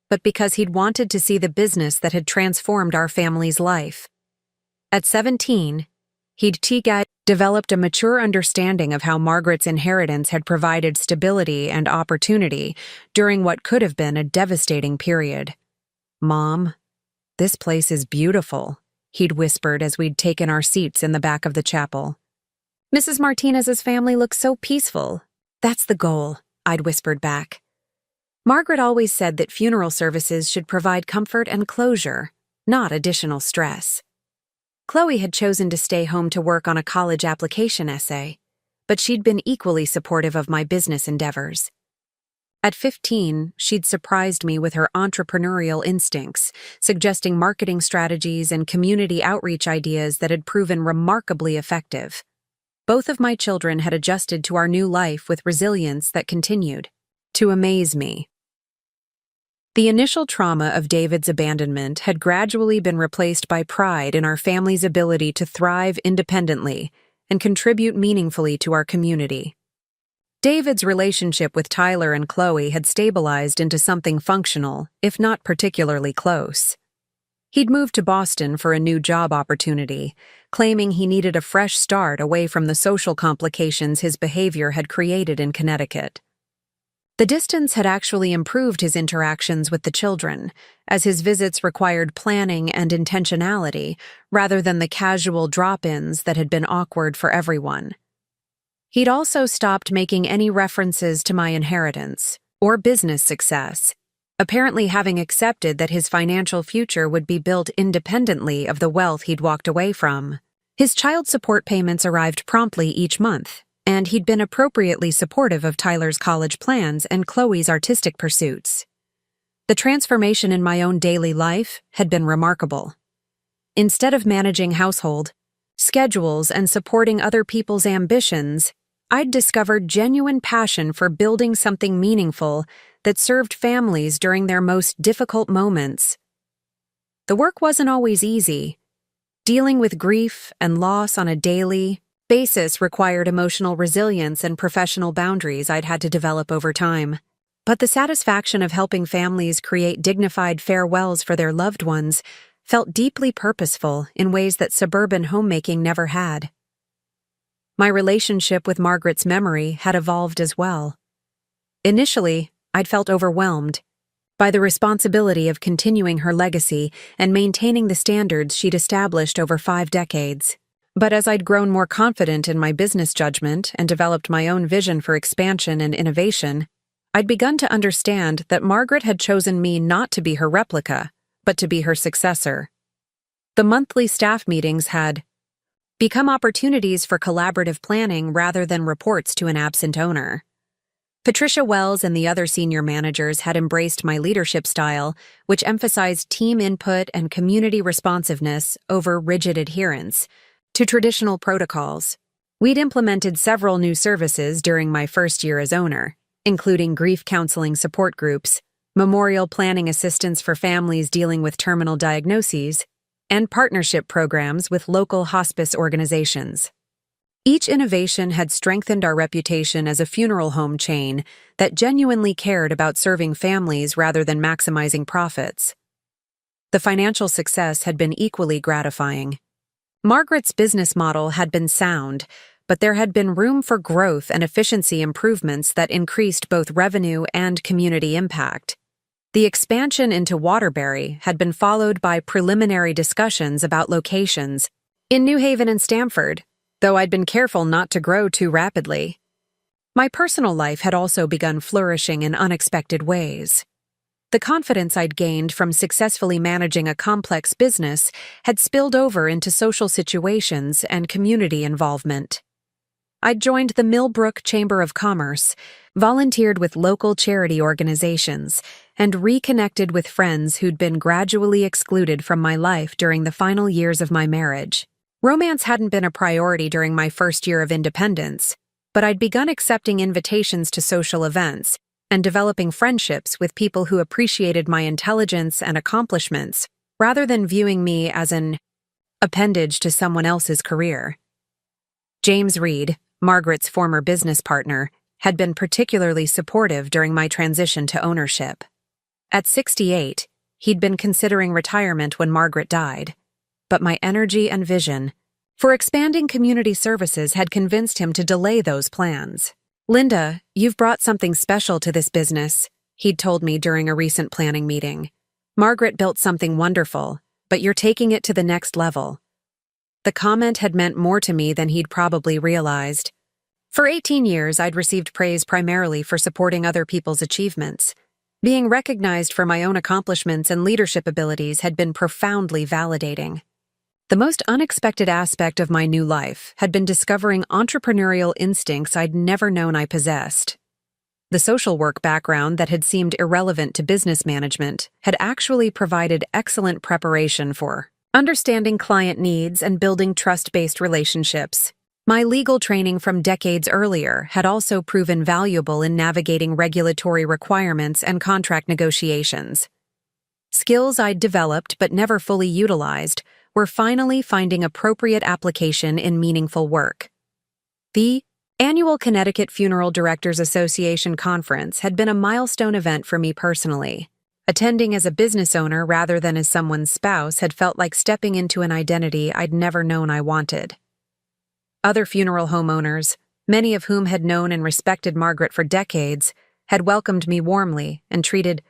but because he'd wanted to see the business that had transformed our family's life. At 17, he'd developed a mature understanding of how Margaret's inheritance had provided stability and opportunity during what could have been a devastating period. "Mom, this place is beautiful," he'd whispered as we'd taken our seats in the back of the chapel. "Mrs. Martinez's family looks so peaceful." "That's the goal," I'd whispered back. Margaret always said that funeral services should provide comfort and closure, not additional stress. Chloe had chosen to stay home to work on a college application essay, but she'd been equally supportive of my business endeavors. At 15, she'd surprised me with her entrepreneurial instincts, suggesting marketing strategies and community outreach ideas that had proven remarkably effective. Both of my children had adjusted to our new life with resilience that continued to amaze me. The initial trauma of David's abandonment had gradually been replaced by pride in our family's ability to thrive independently and contribute meaningfully to our community. David's relationship with Tyler and Chloe had stabilized into something functional, if not particularly close. He'd moved to Boston for a new job opportunity, claiming he needed a fresh start away from the social complications his behavior had created in Connecticut. The distance had actually improved his interactions with the children, as his visits required planning and intentionality rather than the casual drop-ins that had been awkward for everyone. He'd also stopped making any references to my inheritance or business success, apparently having accepted that his financial future would be built independently of the wealth he'd walked away from. His child support payments arrived promptly each month, and he'd been appropriately supportive of Tyler's college plans and Chloe's artistic pursuits. The transformation in my own daily life had been remarkable. Instead of managing household schedules and supporting other people's ambitions, I'd discovered genuine passion for building something meaningful that served families during their most difficult moments. The work wasn't always easy. Dealing with grief and loss on a daily basis required emotional resilience and professional boundaries I'd had to develop over time. But the satisfaction of helping families create dignified farewells for their loved ones felt deeply purposeful in ways that suburban homemaking never had. My relationship with Margaret's memory had evolved as well. Initially, I'd felt overwhelmed by the responsibility of continuing her legacy and maintaining the standards she'd established over 5 decades. But as I'd grown more confident in my business judgment and developed my own vision for expansion and innovation, I'd begun to understand that Margaret had chosen me not to be her replica, but to be her successor. The monthly staff meetings had become opportunities for collaborative planning rather than reports to an absent owner. Patricia Wells and the other senior managers had embraced my leadership style, which emphasized team input and community responsiveness over rigid adherence to traditional protocols. We'd implemented several new services during my first year as owner, including grief counseling support groups, memorial planning assistance for families dealing with terminal diagnoses, and partnership programs with local hospice organizations. Each innovation had strengthened our reputation as a funeral home chain that genuinely cared about serving families rather than maximizing profits. The financial success had been equally gratifying. Margaret's business model had been sound, but there had been room for growth and efficiency improvements that increased both revenue and community impact. The expansion into Waterbury had been followed by preliminary discussions about locations in New Haven and Stamford, though I'd been careful not to grow too rapidly. My personal life had also begun flourishing in unexpected ways. The confidence I'd gained from successfully managing a complex business had spilled over into social situations and community involvement. I'd joined the Millbrook Chamber of Commerce, volunteered with local charity organizations, and reconnected with friends who'd been gradually excluded from my life during the final years of my marriage. Romance hadn't been a priority during my first year of independence, but I'd begun accepting invitations to social events and developing friendships with people who appreciated my intelligence and accomplishments rather than viewing me as an appendage to someone else's career. James Reed, Margaret's former business partner, had been particularly supportive during my transition to ownership. At 68, he'd been considering retirement when Margaret died, but my energy and vision for expanding community services had convinced him to delay those plans. "Linda, you've brought something special to this business," he'd told me during a recent planning meeting. "Margaret built something wonderful, but you're taking it to the next level." The comment had meant more to me than he'd probably realized. For 18 years, I'd received praise primarily for supporting other people's achievements. Being recognized for my own accomplishments and leadership abilities had been profoundly validating. The most unexpected aspect of my new life had been discovering entrepreneurial instincts I'd never known I possessed. The social work background that had seemed irrelevant to business management had actually provided excellent preparation for understanding client needs and building trust-based relationships. My legal training from decades earlier had also proven valuable in navigating regulatory requirements and contract negotiations. Skills I'd developed but never fully utilized were finally finding appropriate application in meaningful work. The annual Connecticut Funeral Directors Association conference had been a milestone event for me personally. Attending as a business owner rather than as someone's spouse had felt like stepping into an identity I'd never known I wanted. Other funeral home owners, many of whom had known and respected Margaret for decades, had welcomed me warmly and treated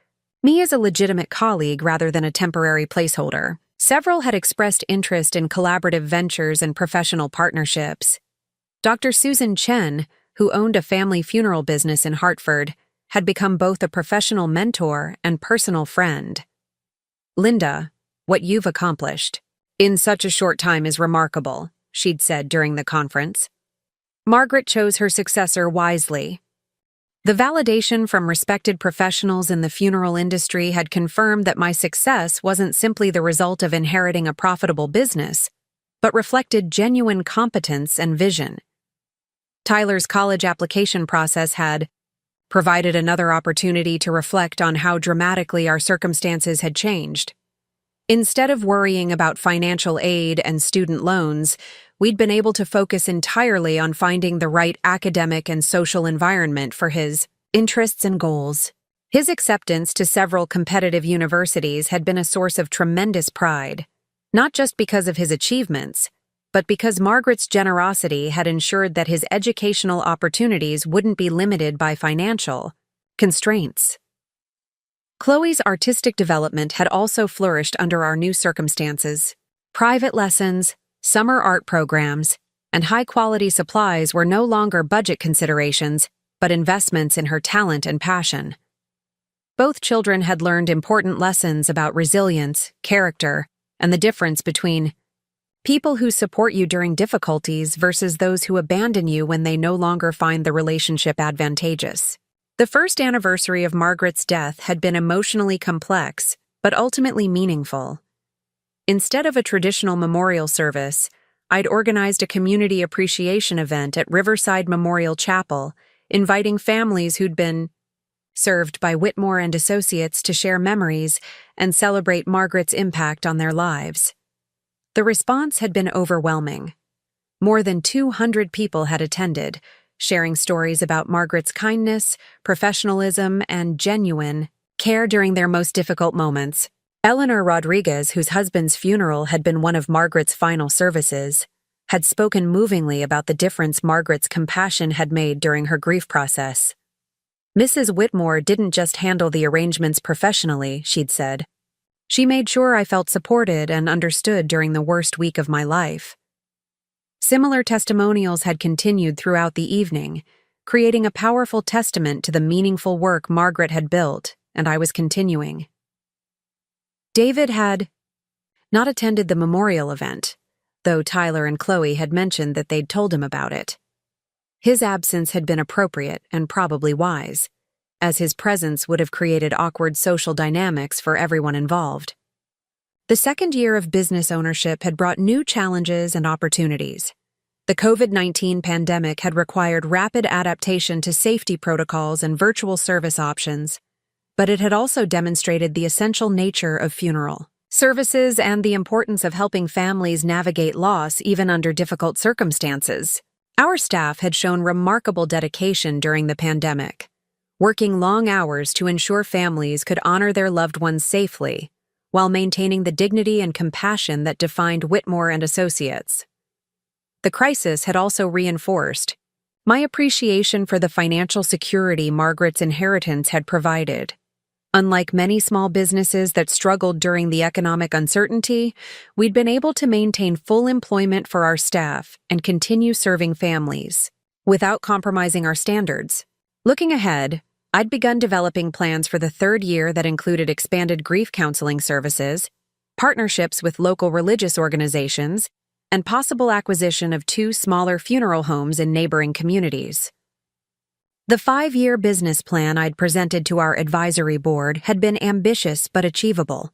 me as a legitimate colleague rather than a temporary placeholder. Several had expressed interest in collaborative ventures and professional partnerships. Dr. Susan Chen, who owned a family funeral business in Hartford, had become both a professional mentor and personal friend. "Linda, what you've accomplished in such a short time is remarkable," she'd said during the conference. Margaret chose her successor wisely. The validation from respected professionals in the funeral industry had confirmed that my success wasn't simply the result of inheriting a profitable business, but reflected genuine competence and vision. Tyler's college application process had provided another opportunity to reflect on how dramatically our circumstances had changed. Instead of worrying about financial aid and student loans, we'd been able to focus entirely on finding the right academic and social environment for his interests and goals. His acceptance to several competitive universities had been a source of tremendous pride, not just because of his achievements, but because Margaret's generosity had ensured that his educational opportunities wouldn't be limited by financial constraints. Chloe's artistic development had also flourished under our new circumstances. Private lessons, summer art programs, and high-quality supplies were no longer budget considerations, but investments in her talent and passion. Both children had learned important lessons about resilience, character, and the difference between people who support you during difficulties versus those who abandon you when they no longer find the relationship advantageous. The first anniversary of Margaret's death had been emotionally complex, but ultimately meaningful. Instead of a traditional memorial service, I'd organized a community appreciation event at Riverside Memorial Chapel, inviting families who'd been served by Whitmore and Associates to share memories and celebrate Margaret's impact on their lives. The response had been overwhelming. More than 200 people had attended, sharing stories about Margaret's kindness, professionalism, and genuine care during their most difficult moments. Eleanor Rodriguez, whose husband's funeral had been one of Margaret's final services, had spoken movingly about the difference Margaret's compassion had made during her grief process. Mrs. Whitmore didn't just handle the arrangements professionally, she'd said. She made sure I felt supported and understood during the worst week of my life. Similar testimonials had continued throughout the evening, creating a powerful testament to the meaningful work Margaret had built, and I was continuing. David had not attended the memorial event, though Tyler and Chloe had mentioned that they'd told him about it. His absence had been appropriate and probably wise, as his presence would have created awkward social dynamics for everyone involved. The second year of business ownership had brought new challenges and opportunities. The COVID-19 pandemic had required rapid adaptation to safety protocols and virtual service options, but it had also demonstrated the essential nature of funeral services and the importance of helping families navigate loss even under difficult circumstances. Our staff had shown remarkable dedication during the pandemic, working long hours to ensure families could honor their loved ones safely, while maintaining the dignity and compassion that defined Whitmore and Associates. The crisis had also reinforced my appreciation for the financial security Margaret's inheritance had provided. Unlike many small businesses that struggled during the economic uncertainty, we'd been able to maintain full employment for our staff and continue serving families, without compromising our standards. Looking ahead, I'd begun developing plans for the third year that included expanded grief counseling services, partnerships with local religious organizations, and possible acquisition of 2 smaller funeral homes in neighboring communities. The 5-year business plan I'd presented to our advisory board had been ambitious but achievable,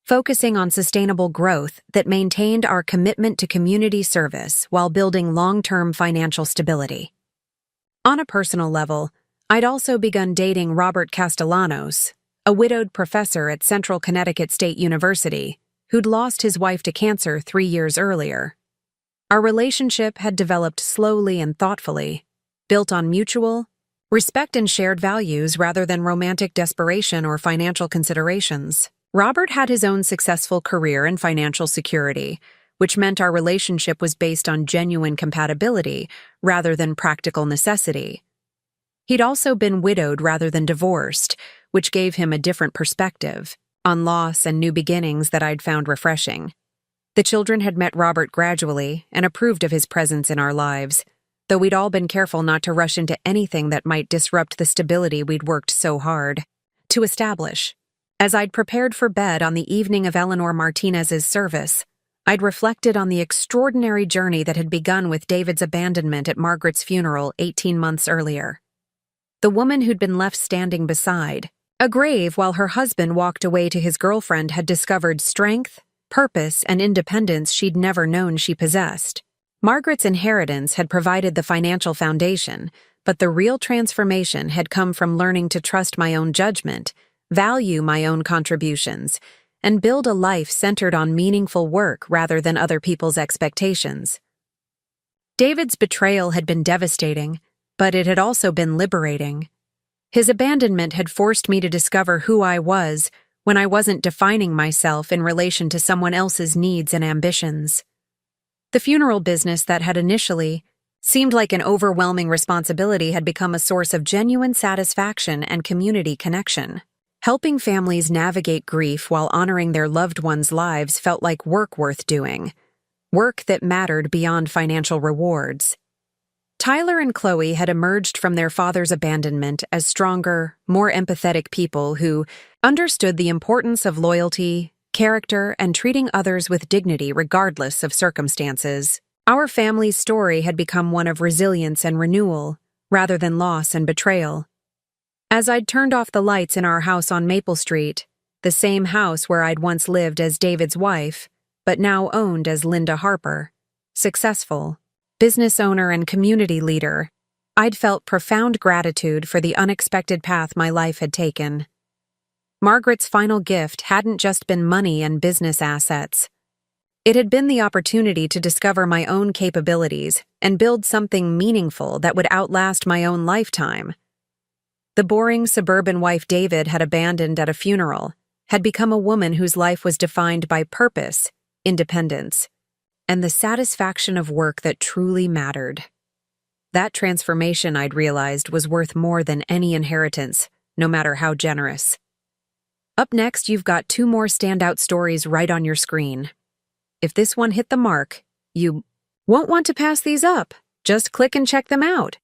focusing on sustainable growth that maintained our commitment to community service while building long-term financial stability. On a personal level, I'd also begun dating Robert Castellanos, a widowed professor at Central Connecticut State University, who'd lost his wife to cancer 3 years earlier. Our relationship had developed slowly and thoughtfully, built on mutual respect and shared values rather than romantic desperation or financial considerations. Robert had his own successful career in financial security, which meant our relationship was based on genuine compatibility rather than practical necessity. He'd also been widowed rather than divorced, which gave him a different perspective on loss and new beginnings that I'd found refreshing. The children had met Robert gradually and approved of his presence in our lives, though we'd all been careful not to rush into anything that might disrupt the stability we'd worked so hard to establish. As I'd prepared for bed on the evening of Eleanor Martinez's service, I'd reflected on the extraordinary journey that had begun with David's abandonment at Margaret's funeral 18 months earlier. The woman who'd been left standing beside a grave while her husband walked away to his girlfriend had discovered strength, purpose, and independence she'd never known she possessed. Margaret's inheritance had provided the financial foundation, but the real transformation had come from learning to trust my own judgment, value my own contributions, and build a life centered on meaningful work rather than other people's expectations. David's betrayal had been devastating, but it had also been liberating. His abandonment had forced me to discover who I was when I wasn't defining myself in relation to someone else's needs and ambitions. The funeral business that had initially seemed like an overwhelming responsibility had become a source of genuine satisfaction and community connection. Helping families navigate grief while honoring their loved ones' lives felt like work worth doing, work that mattered beyond financial rewards. Tyler and Chloe had emerged from their father's abandonment as stronger, more empathetic people who understood the importance of loyalty, character, and treating others with dignity regardless of circumstances. Our family's story had become one of resilience and renewal, rather than loss and betrayal. As I'd turned off the lights in our house on Maple Street, the same house where I'd once lived as David's wife, but now owned as Linda Harper, successful business owner and community leader, I'd felt profound gratitude for the unexpected path my life had taken. Margaret's final gift hadn't just been money and business assets. It had been the opportunity to discover my own capabilities and build something meaningful that would outlast my own lifetime. The boring suburban wife David had abandoned at a funeral had become a woman whose life was defined by purpose, independence, and the satisfaction of work that truly mattered. That transformation, I'd realized, was worth more than any inheritance, no matter how generous. Up next, you've got 2 more standout stories right on your screen. If this one hit the mark, you won't want to pass these up. Just click and check them out.